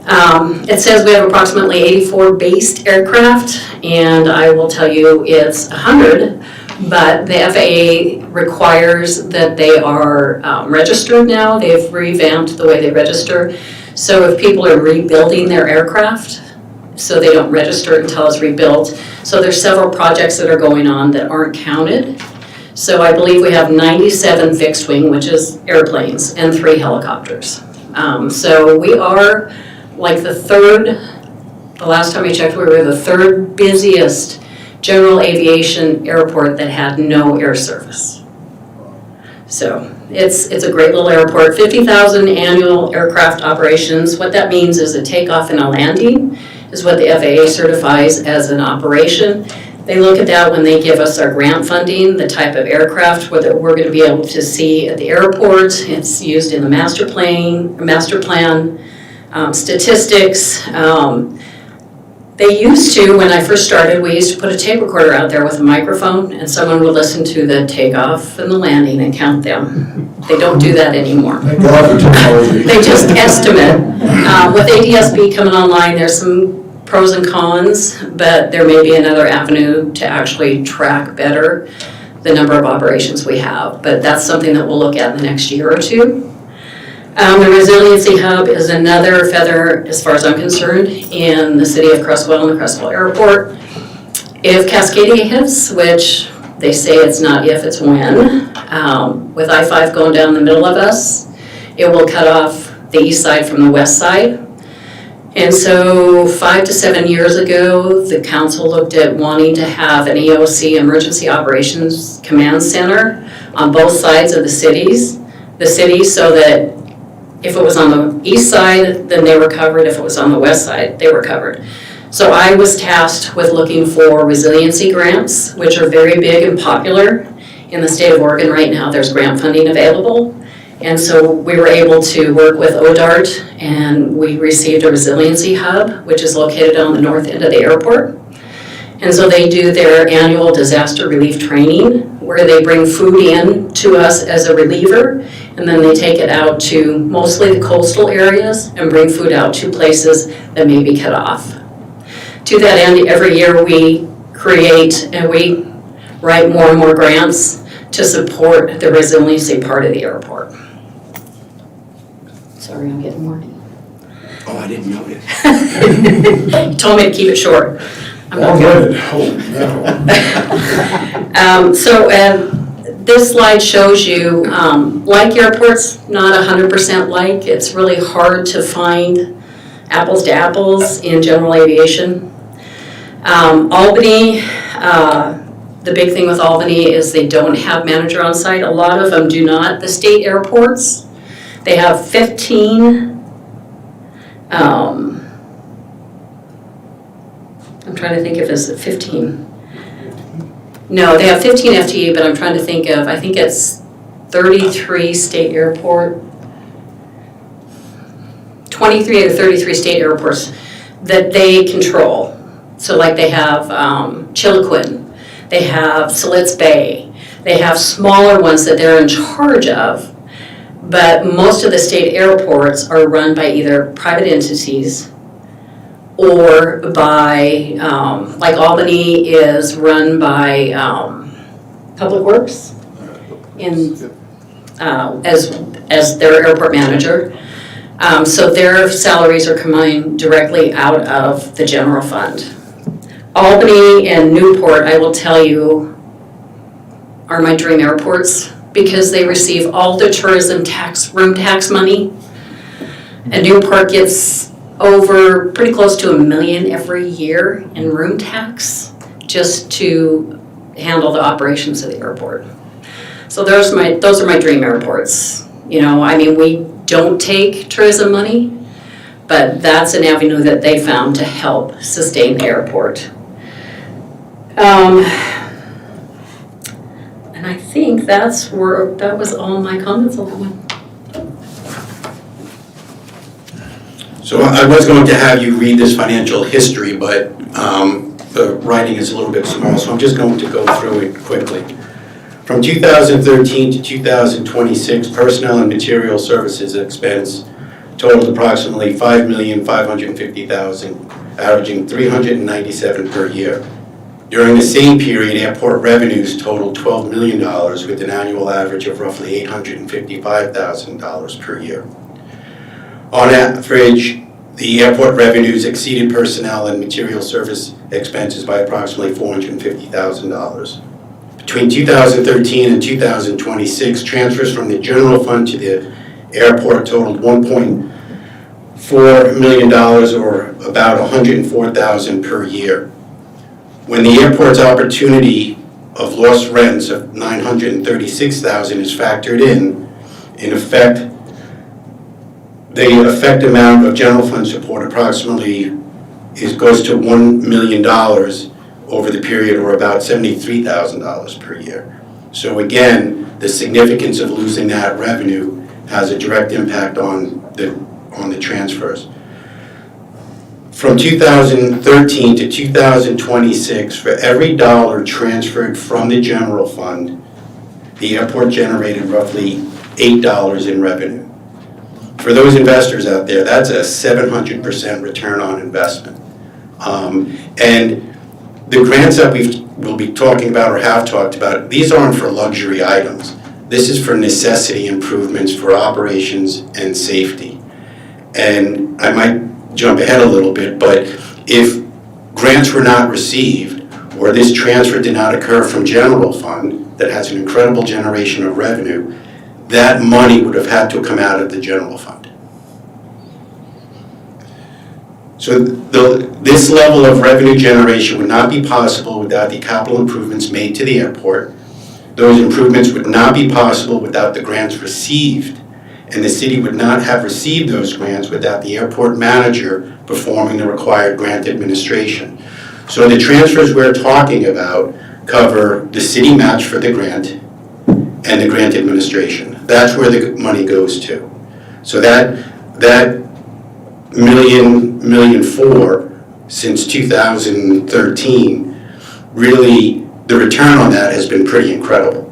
It says we have approximately 84 based aircraft, and I will tell you it's 100, but the FAA requires that they are registered now. They've revamped the way they register. So if people are rebuilding their aircraft, so they don't register until it's rebuilt. So there's several projects that are going on that aren't counted. So I believe we have 97 fixed wing, which is airplanes, and 3 helicopters. So we are like the last time I checked, we were the 3rd busiest general aviation airport that had no air service. So it's a great little airport, 50,000 annual aircraft operations. What that means is a takeoff and a landing is what the FAA certifies as an operation. They look at that when they give us our grant funding, the type of aircraft whether we're going to be able to see at the airport. It's used in the master plan, statistics. They used to, when I first started, we used to put a tape recorder out there with a microphone and someone would listen to the takeoff and the landing and count them. They don't do that anymore. Thank God for technology. They just estimate. With ADSB coming online, there's some pros and cons, but there may be another avenue to actually track better the number of operations we have. But that's something that we'll look at in the next year or two. The Resiliency Hub is another feather, as far as I'm concerned, in the city of Creswell and the Creswell Airport. If Cascadia hits, which they say it's not if, it's when, with I-5 going down the middle of us, it will cut off the east side from the west side. And so 5 to 7 years ago, the council looked at wanting to have an EOC, Emergency Operations Command Center, on both sides of the city, so that if it was on the east side, then they were covered. If it was on the west side, they were covered. So I was tasked with looking for resiliency grants, which are very big and popular in the state of Oregon right now. There's grant funding available. And so we were able to work with ODART, and we received a resiliency hub, which is located on the north end of the airport. And so they do their annual disaster relief training, where they bring food in to us as a reliever, and then they take it out to mostly the coastal areas and bring food out to places that may be cut off. To that end, every year we create and we write more and more grants to support the resiliency part of the airport. Sorry, I'm getting wordy. Oh, I didn't notice. You told me to keep it short. I'm not Good. This slide shows you, like airports, not 100% like. It's really hard to find apples to apples in general aviation. Albany, the big thing with Albany is they don't have manager on site. A lot of them do not. The state airports, they have 15, I'm trying to think if it's 15. No, they have 15 FTE, but I'm trying to think of, I think it's 33 state airport, 23 or 33 state airports that they control. So like they have Chiloquin, they have Silitz Bay, they have smaller ones that they're in charge of, but most of the state airports are run by either private entities or by, like Albany is run by Public Works as their airport manager. So their salaries are coming directly out of the general fund. Albany and Newport, I will tell you, are my dream airports because they receive all the tourism tax, room tax money. And Newport gets over pretty close to $1 million every year in room tax just to handle the operations of the airport. So those are my dream airports. You know, I mean, we don't take tourism money, but that's an avenue that they found to help sustain the airport. And I think that was all my comments on that one. So I was going to have you read this financial history, but the writing is a little bit small, so I'm just going to go through it quickly. From 2013 to 2026, personnel and material services expense totaled approximately $5,550,000, averaging $397 per year. During the same period, airport revenues totaled $12 million with an annual average of roughly $855,000 per year. On average, the airport revenues exceeded personnel and material service expenses by approximately $450,000. Between 2013 and 2026, transfers from the general fund to the airport totaled $1.4 million, or about $104,000 per year. When the airport's opportunity of lost rents of $936,000 is factored in effect, the effect amount of general fund support approximately goes to $1 million, over the period, or about $73,000 per year. So again, the significance of losing that revenue has a direct impact on the transfers. From 2013 to 2026, for every dollar transferred from the general fund, the airport generated roughly $8 in revenue. For those investors out there, that's a 700% return on investment. And the grants that we'll be talking about or have talked about, these aren't for luxury items. This is for necessity improvements for operations and safety. And I might jump ahead a little bit, but if grants were not received, or this transfer did not occur from general fund that has an incredible generation of revenue, that money would have had to come out of the general fund. So this level of revenue generation would not be possible without the capital improvements made to the airport. Those improvements would not be possible without the grants received, and the city would not have received those grants without the airport manager performing the required grant administration. So the transfers we're talking about cover the city match for the grant and the grant administration. That's where the money goes to. So that million four since 2013, really the return on that has been pretty incredible.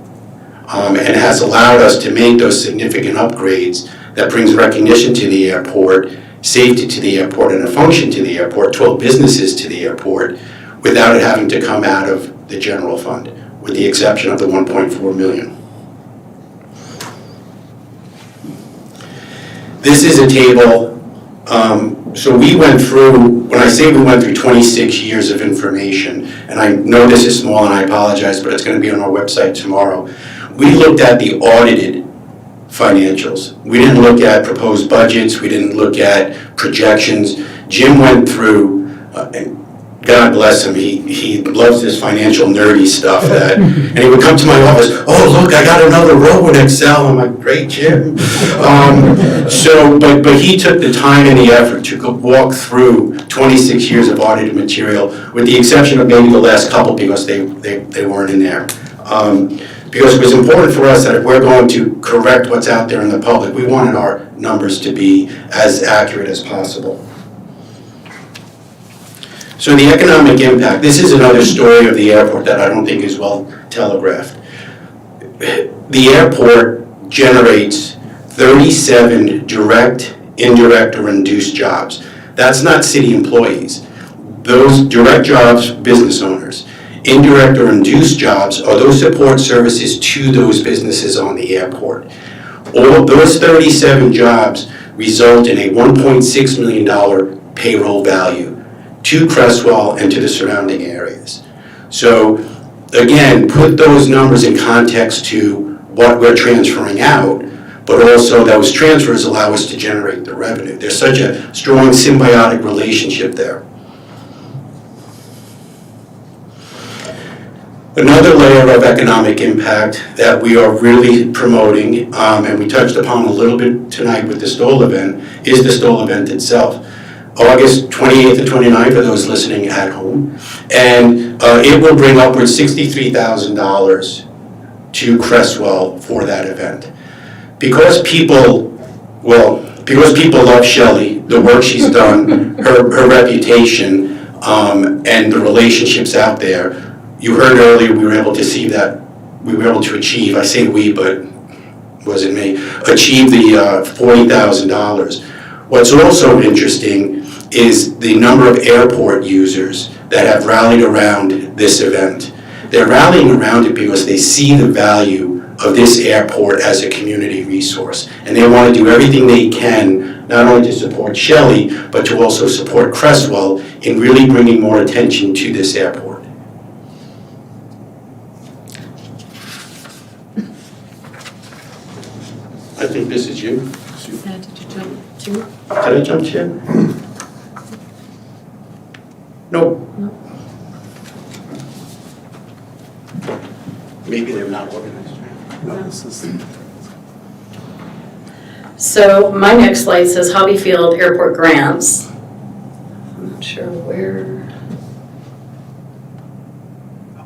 And has allowed us to make those significant upgrades that brings recognition to the airport, safety to the airport, and a function to the airport, 12 businesses to the airport, without it having to come out of the general fund, with the exception of the 1.4 million. This is a table. So we went through, when I say we went through 26 years of information, and I know this is small and I apologize, but it's going to be on our website tomorrow. We looked at the audited financials. We didn't look at proposed budgets. We didn't look at projections. Jim went through, God bless him, he loves this financial nerdy stuff and he would come to my office, oh look, I got another row in Excel. I'm like, great, Jim. But he took the time and the effort to walk through 26 years of audited material, with the exception of maybe the last couple because they weren't in there. Because it was important for us that if we're going to correct what's out there in the public, we wanted our numbers to be as accurate as possible. So the economic impact, this is another story of the airport that I don't think is well telegraphed. The airport generates 37 direct, indirect, or induced jobs. That's not city employees. Those direct jobs, business owners. Indirect or induced jobs are those support services to those businesses on the airport. All of those 37 jobs result in a $1.6 million payroll value to Creswell and to the surrounding areas. So again, put those numbers in context to what we're transferring out, but also those transfers allow us to generate the revenue. There's such a strong symbiotic relationship there. Another layer of economic impact that we are really promoting, and we touched upon a little bit tonight with the Stoll event, is the Stoll event itself. August 28th and 29th for those listening at home. And it will bring upwards $63,000 to Creswell for that event. Because people love Shelley, the work she's done, her reputation, and the relationships out there, you heard earlier we were able to see that, we were able to achieve, I say we, but wasn't me, achieve the $40,000. What's also interesting is the number of airport users that have rallied around this event. They're rallying around it because they see the value of this airport as a community resource. And they want to do everything they can, not only to support Shelley, but to also support Creswell in really bringing more attention to this airport. I think this is you. Did you jump to? Did I jump to? No. Maybe they're not organized. So my next slide says Hobbyfield Airport grants. I'm not sure where.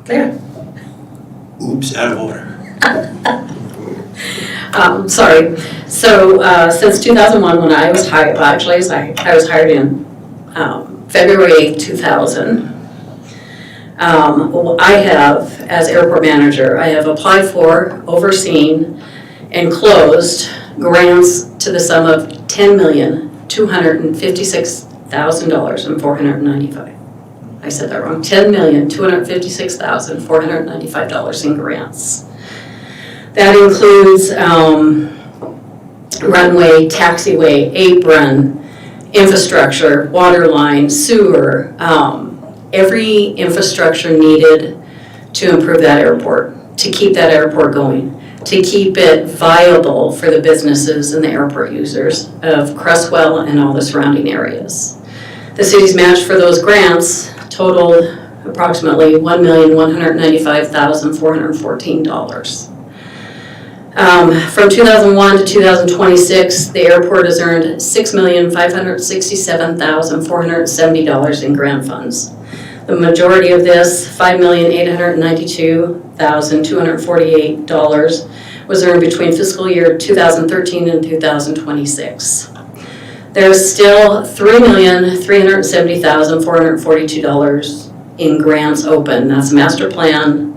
There. Oops, out of order. Sorry. So since 2001, when I was hired, well, actually, I was hired in February 2000. I have, as airport manager, I have applied for, overseen, and closed grants to the sum of $10,256,495. I said that wrong. $10,256,495 in grants. That includes runway, taxiway, apron, infrastructure, water line, sewer, every infrastructure needed to improve that airport, to keep that airport going, to keep it viable for the businesses and the airport users of Creswell and all the surrounding areas. The city's match for those grants totaled approximately $1,195,414. From 2001 to 2026, the airport has earned $6,567,470 in grant funds. The majority of this, $5,892,248, was earned between fiscal year 2013 and 2026. There's still $3,370,442 in grants open. That's master plan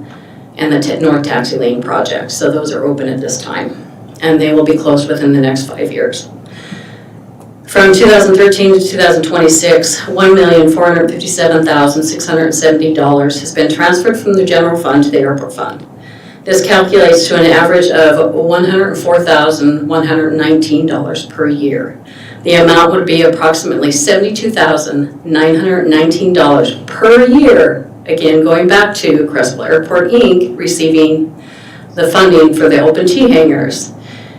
and the North Taxi Lane project. So those are open at this time, and they will be closed within the next 5 years. From 2013 to 2026, $1,457,670 has been transferred from the general fund to the airport fund. This calculates to an average of $104,119 per year. The amount would be approximately $72,919 per year. Again, going back to Creswell Airport Inc. receiving the funding for the open T hangars.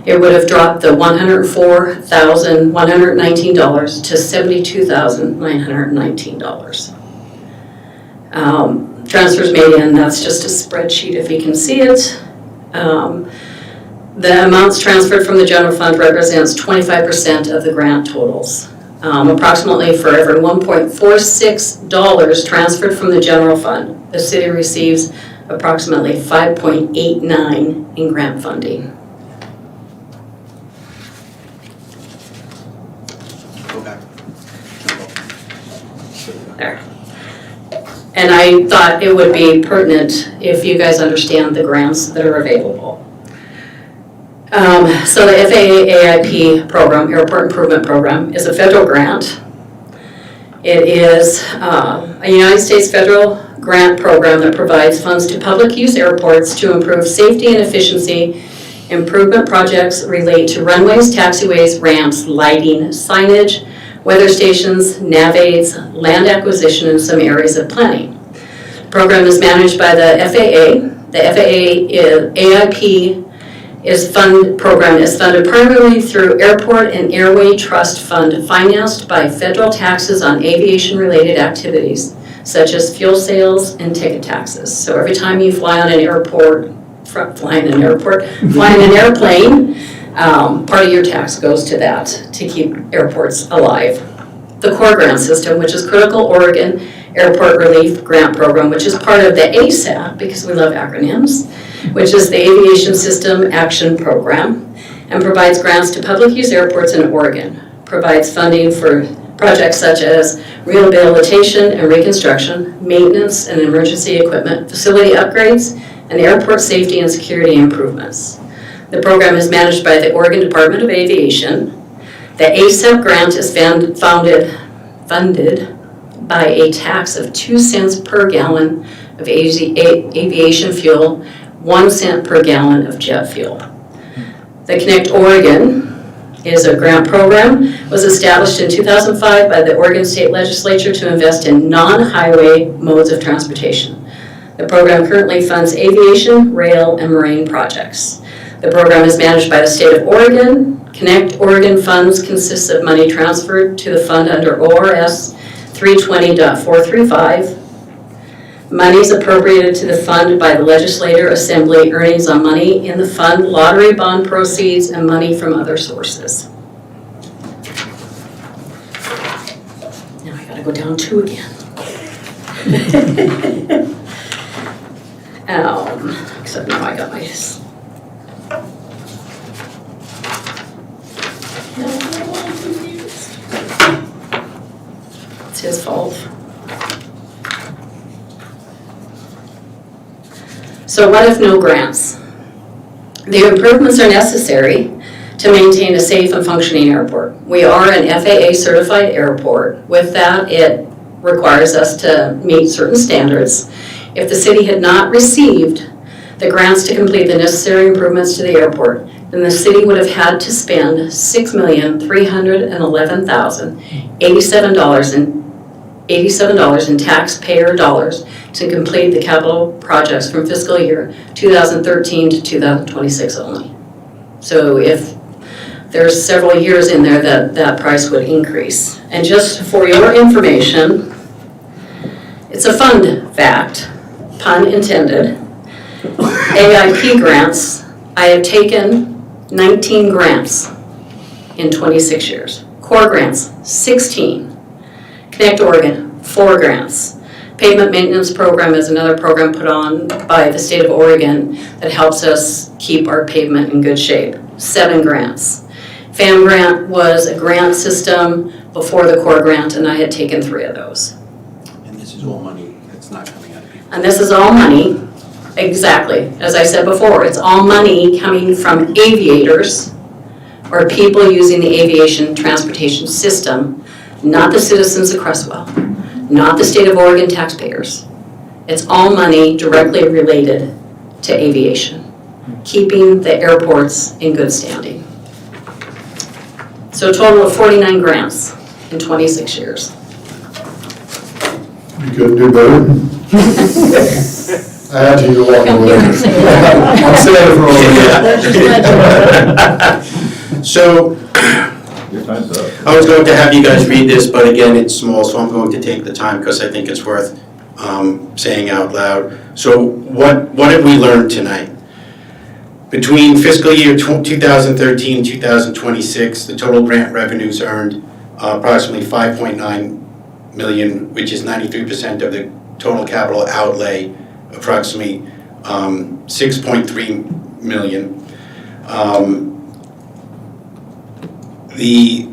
It would have dropped the $104,119 to $72,919. Transfers made in, that's just a spreadsheet if you can see it. The amounts transferred from the general fund represents 25% of the grant totals. Approximately for every $1.46 transferred from the general fund, the city receives approximately $5.89 in grant funding. There. And I thought it would be pertinent if you guys understand the grants that are available. So the FAA AIP program, Airport Improvement Program, is a federal grant. It is a United States federal grant program that provides funds to public use airports to improve safety and efficiency. Improvement projects relate to runways, taxiways, ramps, lighting, signage, weather stations, nav aids, land acquisition, and some areas of planning. The program is managed by the FAA. The FAA AIP program is funded primarily through Airport and Airway Trust Fund, financed by federal taxes on aviation-related activities, such as fuel sales and ticket taxes. So every time you fly on an airplane, part of your tax goes to that to keep airports alive. The core grant system, which is Critical Oregon Airport Relief Grant Program, which is part of the ASAP, because we love acronyms, which is the Aviation System Action Program, and provides grants to public use airports in Oregon. Provides funding for projects such as rehabilitation and reconstruction, maintenance and emergency equipment, facility upgrades, and airport safety and security improvements. The program is managed by the Oregon Department of Aviation. The ASAP grant is funded by a tax of 2 cents per gallon of aviation fuel, 1 cent per gallon of jet fuel. The Connect Oregon is a grant program, was established in 2005 by the Oregon State Legislature to invest in non-highway modes of transportation. The program currently funds aviation, rail, and marine projects. The program is managed by the state of Oregon. Connect Oregon funds consists of money transferred to the fund under ORS 320.435. Monies appropriated to the fund by the legislature assembly, earnings on money in the fund, lottery bond proceeds, and money from other sources. Now I gotta go down 2 again. Except now I got my. It's his fault. So what if no grants? The improvements are necessary to maintain a safe and functioning airport. We are an FAA certified airport. With that, it requires us to meet certain standards. If the city had not received the grants to complete the necessary improvements to the airport, then the city would have had to spend $6,311,087 in taxpayer dollars to complete the capital projects from fiscal year 2013 to 2026 only. So if there's several years in there that price would increase. And just for your information, it's a fun fact, pun intended. AIP grants, I have taken 19 grants in 26 years. Core grants, 16. Connect Oregon, 4 grants. Pavement Maintenance Program is another program put on by the state of Oregon that helps us keep our pavement in good shape, 7 grants. FAM grant was a grant system before the core grant, and I had taken 3 of those. And this is all money that's not coming out of people. And this is all money, exactly, as I said before, it's all money coming from aviators or people using the aviation transportation system, not the citizens of Creswell, not the state of Oregon taxpayers. It's all money directly related to aviation, keeping the airports in good standing. So a total of 49 grants in 26 years. You couldn't do better. I had to walk away. I'm saying it for So, I was going to have you guys read this, but again, it's small, so I'm going to take the time because I think it's worth saying out loud. So what have we learned tonight? Between fiscal year 2013 and 2026, the total grant revenues earned approximately $5.9 million, which is 93% of the total capital outlay, approximately $6.3 million. The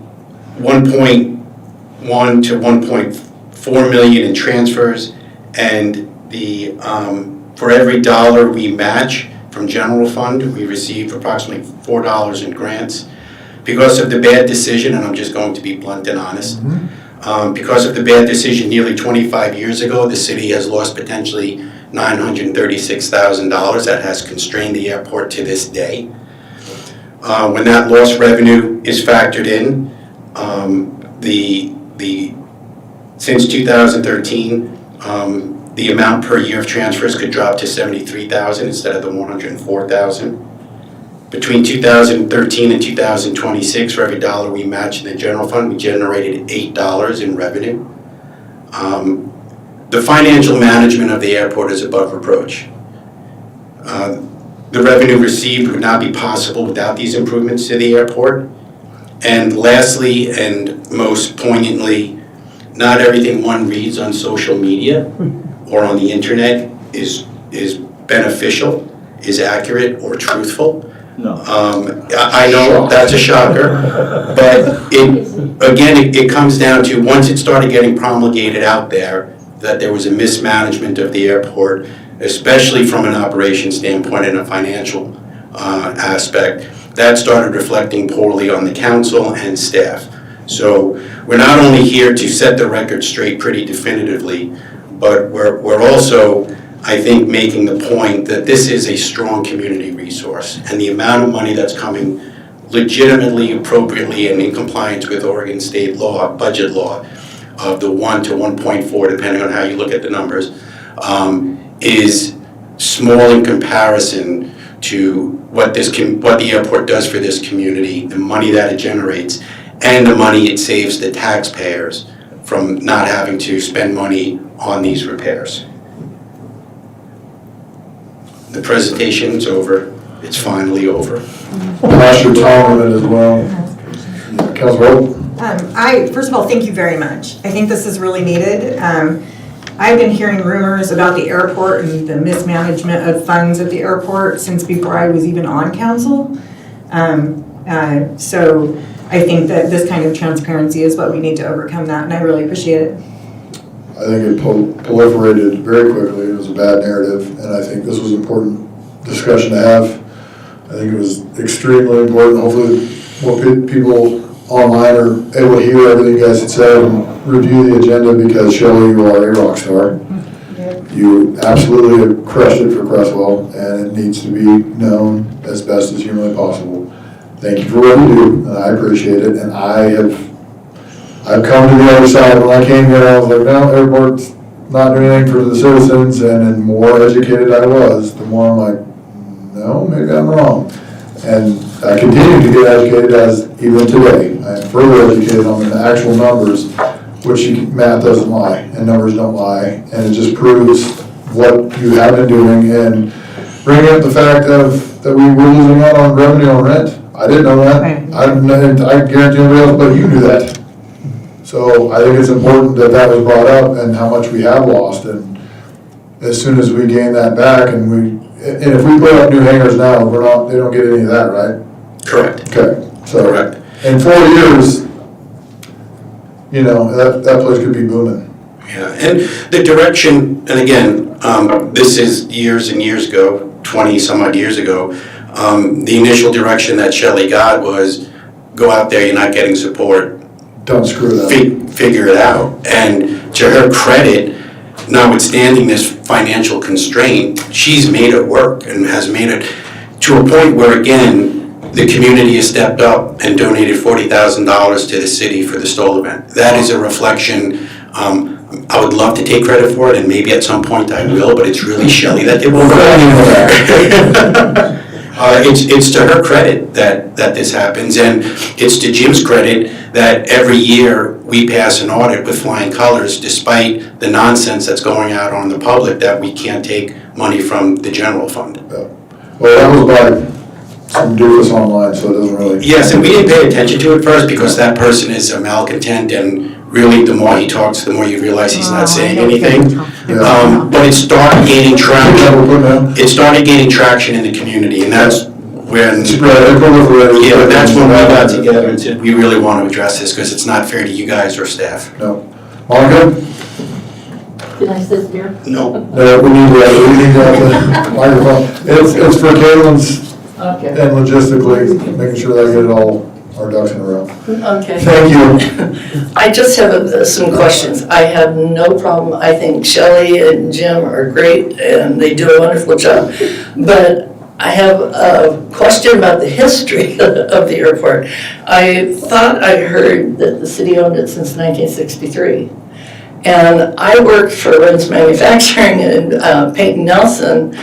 1.1 to 1.4 million in transfers, and the for every dollar we match from general fund, we received approximately $4 in grants. Because of the bad decision, and I'm just going to be blunt and honest, because of the bad decision nearly 25 years ago, the city has lost potentially $936,000 that has constrained the airport to this day. When that lost revenue is factored in, since 2013, the amount per year of transfers could drop to $73,000 instead of the $104,000. Between 2013 and 2026, for every dollar we match in the general fund, we generated $8 in revenue. The financial management of the airport is above reproach. The revenue received would not be possible without these improvements to the airport. And lastly, and most poignantly, not everything one reads on social media or on the internet is beneficial, is accurate, or truthful. No. I know that's a shocker, but it comes down to, once it started getting promulgated out there that there was a mismanagement of the airport, especially from an operations standpoint and a financial aspect, that started reflecting poorly on the council and staff. So we're not only here to set the record straight pretty definitively, but we're also, I think, making the point that this is a strong community resource, and the amount of money that's coming legitimately, appropriately, and in compliance with Oregon state law, budget law, of the 1 to 1.4, depending on how you look at the numbers, is small in comparison to what the airport does for this community, the money that it generates, and the money it saves the taxpayers from not having to spend money on these repairs. The presentation's over. It's finally over. Pass your time on it as well. Councilor Holt? First of all, thank you very much. I think this is really needed. I've been hearing rumors about the airport and the mismanagement of funds at the airport since before I was even on council. So I think that this kind of transparency is what we need to overcome that, and I really appreciate it. I think it proliferated very quickly. It was a bad narrative, and I think this was an important discussion to have. I think it was extremely important. Hopefully, more people online are able to hear everything you guys had said and review the agenda, because Shelley, you are a rock star. You absolutely have crushed it for Creswell, and it needs to be known as best as humanly possible. Thank you for what you do, and I appreciate it. And I've come to the other side. When I came here, I was like, no, airport's not doing anything for the citizens. And the more educated I was, the more I'm like, no, maybe I'm wrong. And I continue to get educated as even today. I am further educated on the actual numbers, which math doesn't lie and numbers don't lie. And it just proves what you have been doing, and bringing up the fact that we were losing out on revenue on rent. I didn't know that. I guarantee nobody else but you knew that. So I think it's important that that was brought up and how much we have lost. And as soon as we gain that back, and if we put up new hangars now, they don't get any of that, right? Correct. Okay, so Correct. in 4 years, that place could be booming. Yeah, and the direction, and again, this is years and years ago, 20 some odd years ago, the initial direction that Shelley got was, go out there, you're not getting support. Don't screw it up. Figure it out. And to her credit, notwithstanding this financial constraint, she's made it work and has made it to a point where, again, the community has stepped up and donated $40,000 to the city for the Stoll event. That is a reflection. I would love to take credit for it, and maybe at some point I will, but it's really Shelley that did it. It's to her credit that this happens, and it's to Jim's credit that every year we pass an audit with flying colors, despite the nonsense that's going out on the public that we can't take money from the general fund. Well, that was by some doofus online, so it doesn't really. Yes, and we didn't pay attention to it first because that person is a malcontent, and really the more he talks, the more you realize he's not saying anything. But it started gaining traction. It started gaining traction in the community, and that's when we got together and said, we really want to address this because it's not fair to you guys or staff. No. Monica? Can I sit here? No. No, we need to have the microphone. It's for Caitlin's Okay. and logistically, making sure that I get our ducks in a row. Okay. Thank you. I just have some questions. I have no problem. I think Shelley and Jim are great and they do a wonderful job. But I have a question about the history of the airport. I thought I heard that the city owned it since 1963. And I worked for Ren's Manufacturing and Peyton Nelson.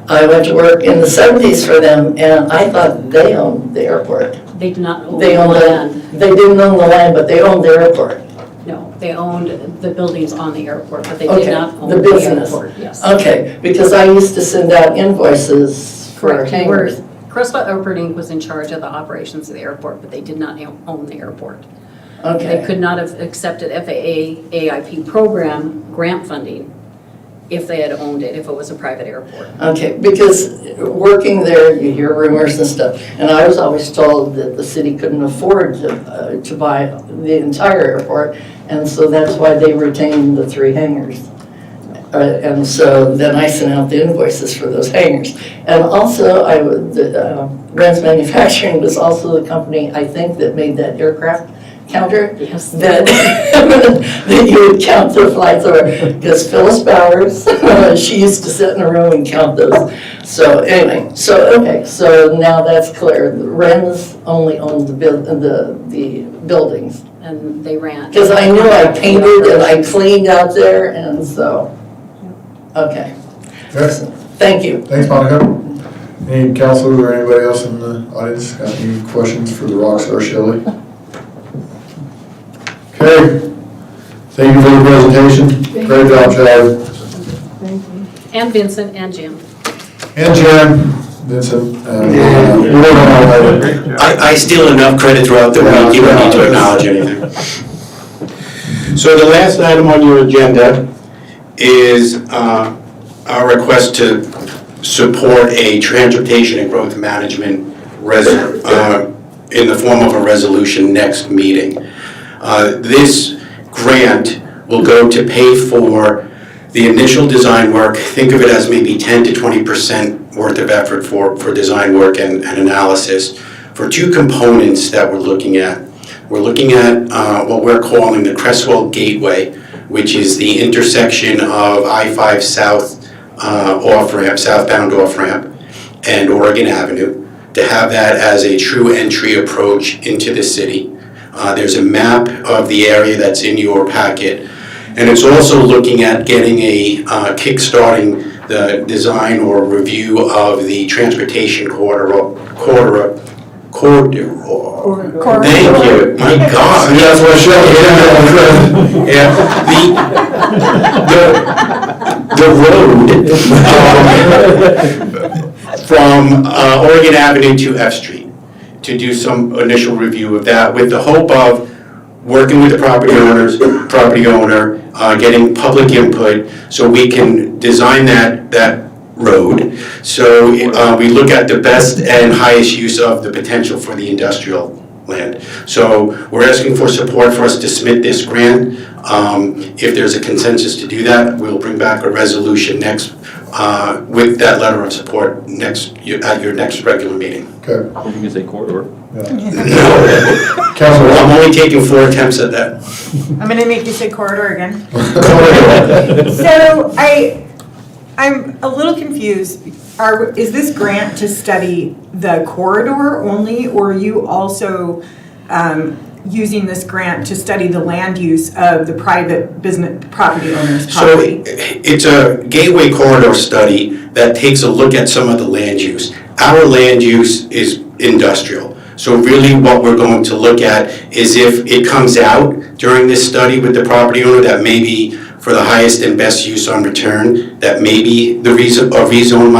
I went to work in the 70s for them, and I thought they owned the airport. They do not own They the owned land. They didn't own the land, but they owned the airport. No, they owned the buildings on the airport, but they Okay, did not own the the business. airport, yes. Okay, because I used to send out invoices for Correct. They were- hangars. Creswell Airport Inc. was in charge of the operations of the airport, but they did not own the airport. They Okay, could not have accepted FAA AIP program grant funding if they had owned it, if it was a private airport. okay, because working there, you hear rumors and stuff. And I was always told that the city couldn't afford to buy the entire airport. And so that's why they retained the 3 hangars. And so then I sent out the invoices for those hangars. And also, Ren's Manufacturing was also the company, I think, that made that aircraft counter. Yes. That that you would count the flights over. Because Phyllis Bowers, she used to sit in a room and count those. So anyway, okay, so now that's clear. Ren's only owned the buildings. And they ran. Because I knew I painted and I cleaned out there, and so, okay. Okay. Thank you. Thanks, Monica. Any counselors or anybody else in the audience got any questions for the rockstar Shelley? Okay. Thank you for the presentation. Great job, Shelley. And Vincent and Jim. And Jim, Vincent, and we'll work on that later. I steal enough credit throughout the week, you don't need to acknowledge anything. So the last item on your agenda is our request to support a transportation and growth management in the form of a resolution next meeting. This grant will go to pay for the initial design work. Think of it as maybe 10 to 20% worth of effort for design work and analysis for two components that we're looking at. We're looking at what we're calling the Creswell Gateway, which is the intersection of I-5 South off-ramp, southbound off-ramp, and Oregon Avenue, to have that as a true entry approach into the city. There's a map of the area that's in your packet, and it's also looking at getting kickstarting the design or review of the transportation corridor. Thank you, my God. That's what Yeah, the road from Oregon Avenue to F Street, to do some initial review of that with the hope of working with the property owner, getting public input so we can design that road. So we look at the best and highest use of the potential for the industrial land. So we're asking for support for us to submit this grant. If there's a consensus to do that, we'll bring back a resolution next with that letter of support at your next regular meeting. Okay. You can say corridor. No, I'm only taking 4 attempts at that. I'm gonna make you say corridor again. So I'm a little confused. Is this grant to study the corridor only, or are you also using this grant to study the land use of the private business property owner's property? So it's a gateway corridor study that takes a look at some of the land use. Our land use is industrial. So really what we're going to look at is if it comes out during this study with the property owner that maybe for the highest and best use on return, that maybe the rezone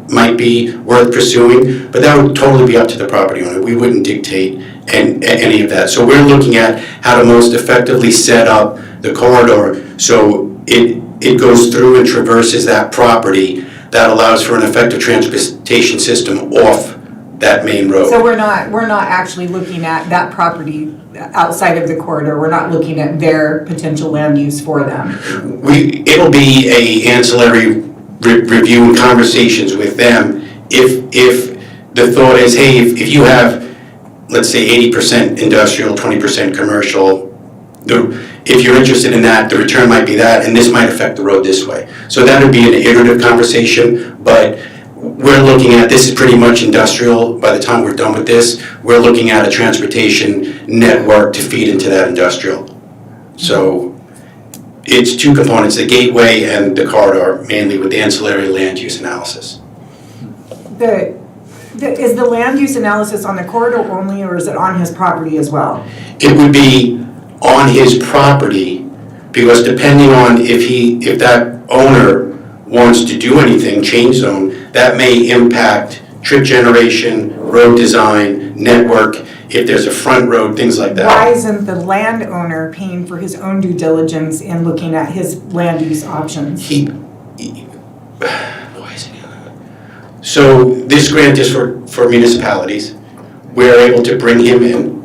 might be worth pursuing, but that would totally be up to the property owner. We wouldn't dictate any of that. So we're looking at how to most effectively set up the corridor so it goes through and traverses that property that allows for an effective transportation system off that main road. So we're not actually looking at that property outside of the corridor. We're not looking at their potential land use for them. It'll be a ancillary review and conversations with them if the thought is, hey, if you have, let's say 80% industrial, 20% commercial, if you're interested in that, the return might be that, and this might affect the road this way. So that would be an iterative conversation, but we're looking at, this is pretty much industrial by the time we're done with this. We're looking at a transportation network to feed into that industrial. So it's 2 components, the gateway and the corridor, mainly with the ancillary land use analysis. Is the land use analysis on the corridor only, or is it on his property as well? It would be on his property, because depending on if that owner wants to do anything, change zone, that may impact trip generation, road design, network, if there's a front road, things like that. Why isn't the landowner paying for his own due diligence and looking at his land use options? So this grant is for municipalities. We're able to bring him in,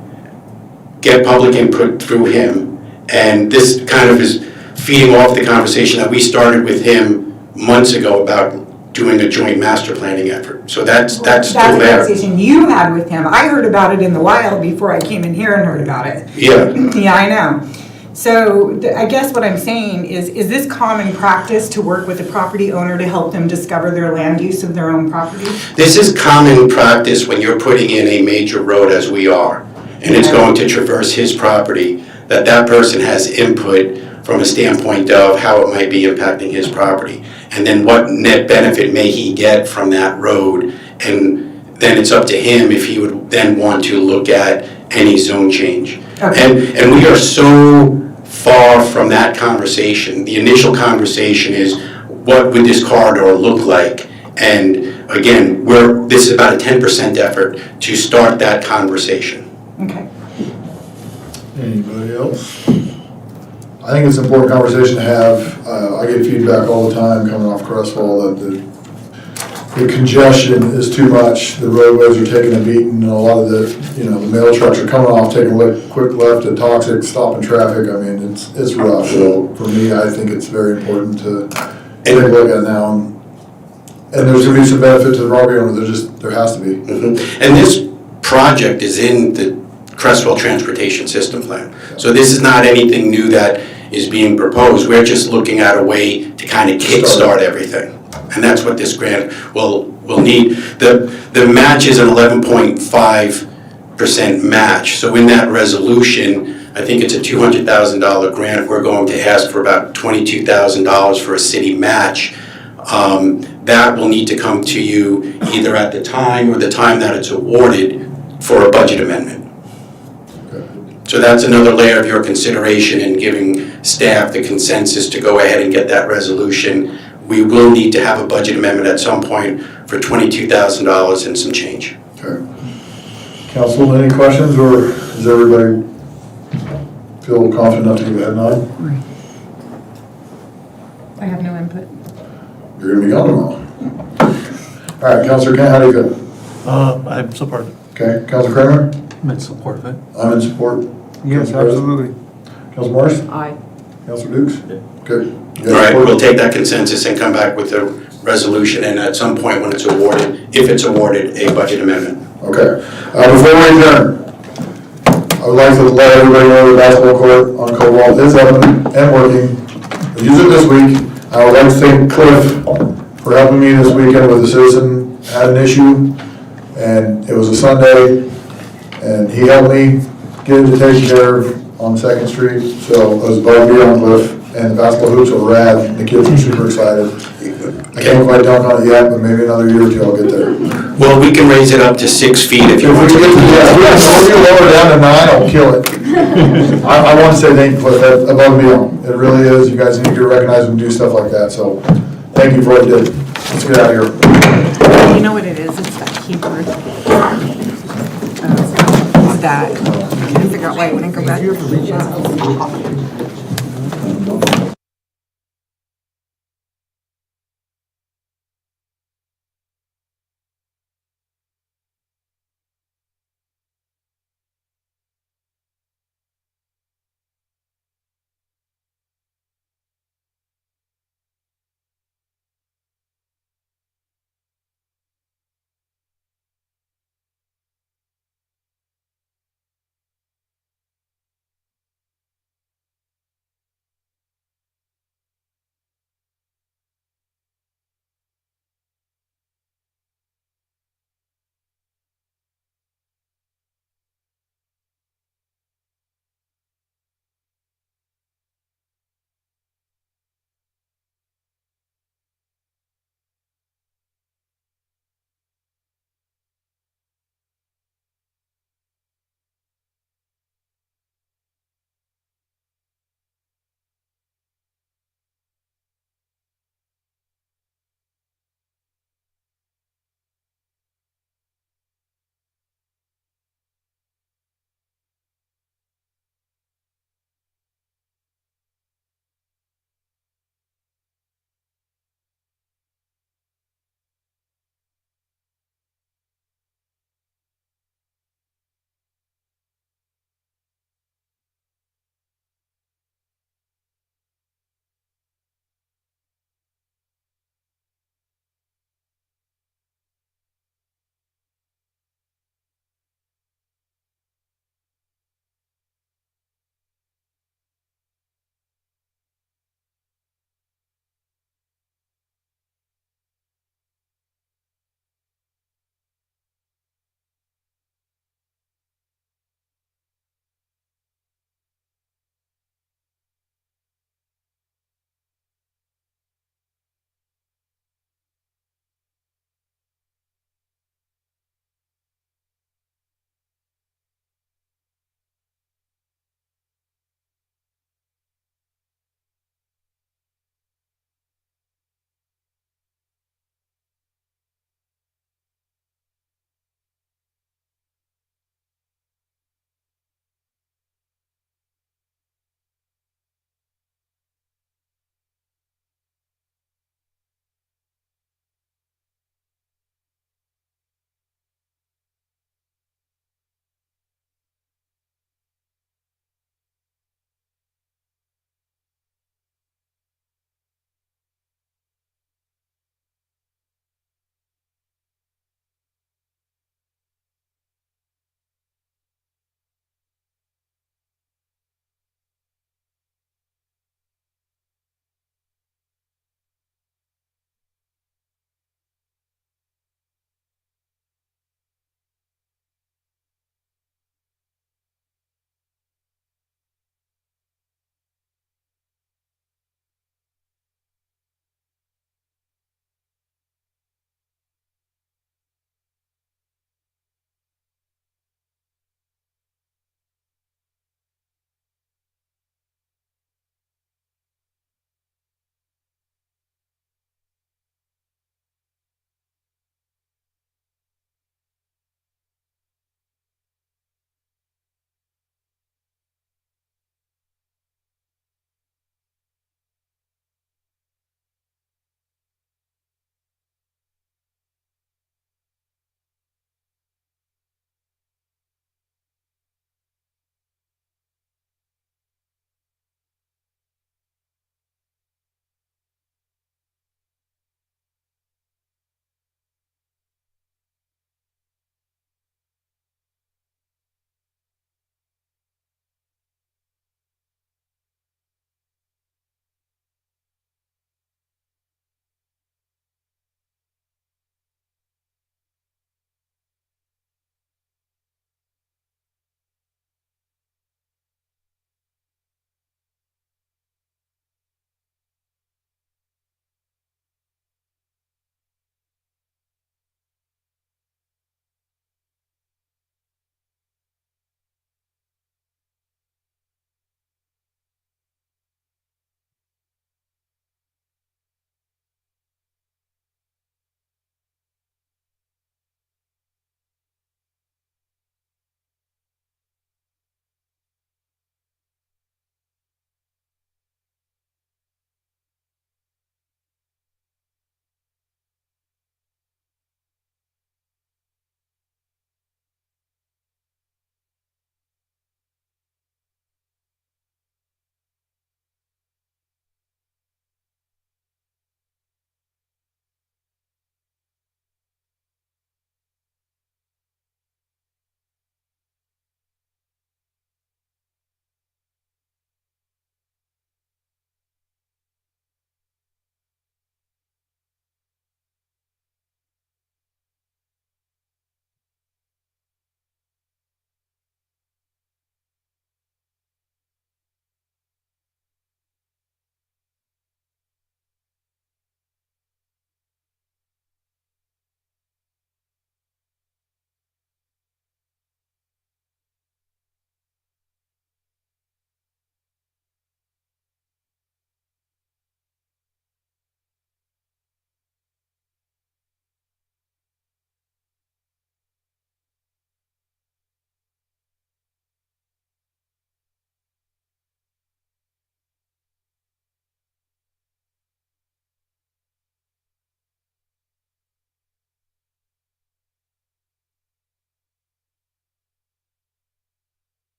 get public input through him, and this kind of is feeding off the conversation that we started with him months ago about doing a joint master planning effort. So that's still there. That's a conversation you had with him. I heard about it in the wild before I came in here and heard about it. Yeah. Yeah, I know. So I guess what I'm saying is this common practice to work with the property owner to help them discover their land use of their own property? This is common practice when you're putting in a major road as we are, and it's going to traverse his property, that person has input from a standpoint of how it might be impacting his property. And then what net benefit may he get from that road, and then it's up to him if he would then want to look at any zone change. Okay. And we are so far from that conversation. The initial conversation is, what would this corridor look like? And again, this is about a 10% effort to start that conversation. Okay. Anybody else? I think it's an important conversation to have. I get feedback all the time coming off Creswell that the congestion is too much. The roadways are taking a beating, and a lot of the, the mail trucks are coming off, taking a quick left at Toxic, stopping traffic. I mean, it's rough. So for me, I think it's very important to take a look at it now. And there's gonna be some benefit to the property owner. There has to be. Mm-hmm. And this project is in the Creswell Transportation System Plan. So this is not anything new that is being proposed. We're just looking at a way to kind of kickstart everything. And that's what this grant will need. The match is an 11.5% match. So in that resolution, I think it's a $200,000 grant. We're going to ask for about $22,000 for a city match. That will need to come to you either at the time or the time that it's awarded for a budget amendment. So that's another layer of your consideration in giving staff the consensus to go ahead and get that resolution. We will need to have a budget amendment at some point for $22,000 and some change. Okay. Council, any questions, or does everybody feel confident enough to give a head nod? I have no input. You're gonna be gone tomorrow. All right, Councilor Kent, how do you feel? I'm supportive. Okay, Councilor Kramer? I'm in support of it. I'm in support. Yes, Council President? absolutely. Councilor Morris? Aye. Councilor Dukes? Good. All right, we'll take that consensus and come back with a resolution, and at some point when it's awarded, if it's awarded, a budget amendment. Okay. Before we adjourn, I would like to let everybody know the basketball court on Cobalt is open and working. We use it this week. I would like to thank Cliff for helping me this weekend with the citizen had an issue, and it was a Sunday, and he helped me get it taken care of on 2nd Street, so it was above and beyond, Cliff, and the basketball hoops are rad, and the kids are super excited. I can't quite dunk on it yet, but maybe another year or two I'll get there. Well, we can raise it up to 6 feet if you If we want get to. to, if we lower down to 9, I'll kill it. I want to say thank you, Cliff, that's above and beyond. It really is. You guys need to recognize and do stuff like that, so thank you for what you did. Let's get out of here. You know what it is? It's that keyboard. It's that. I can't figure out why it wouldn't go back.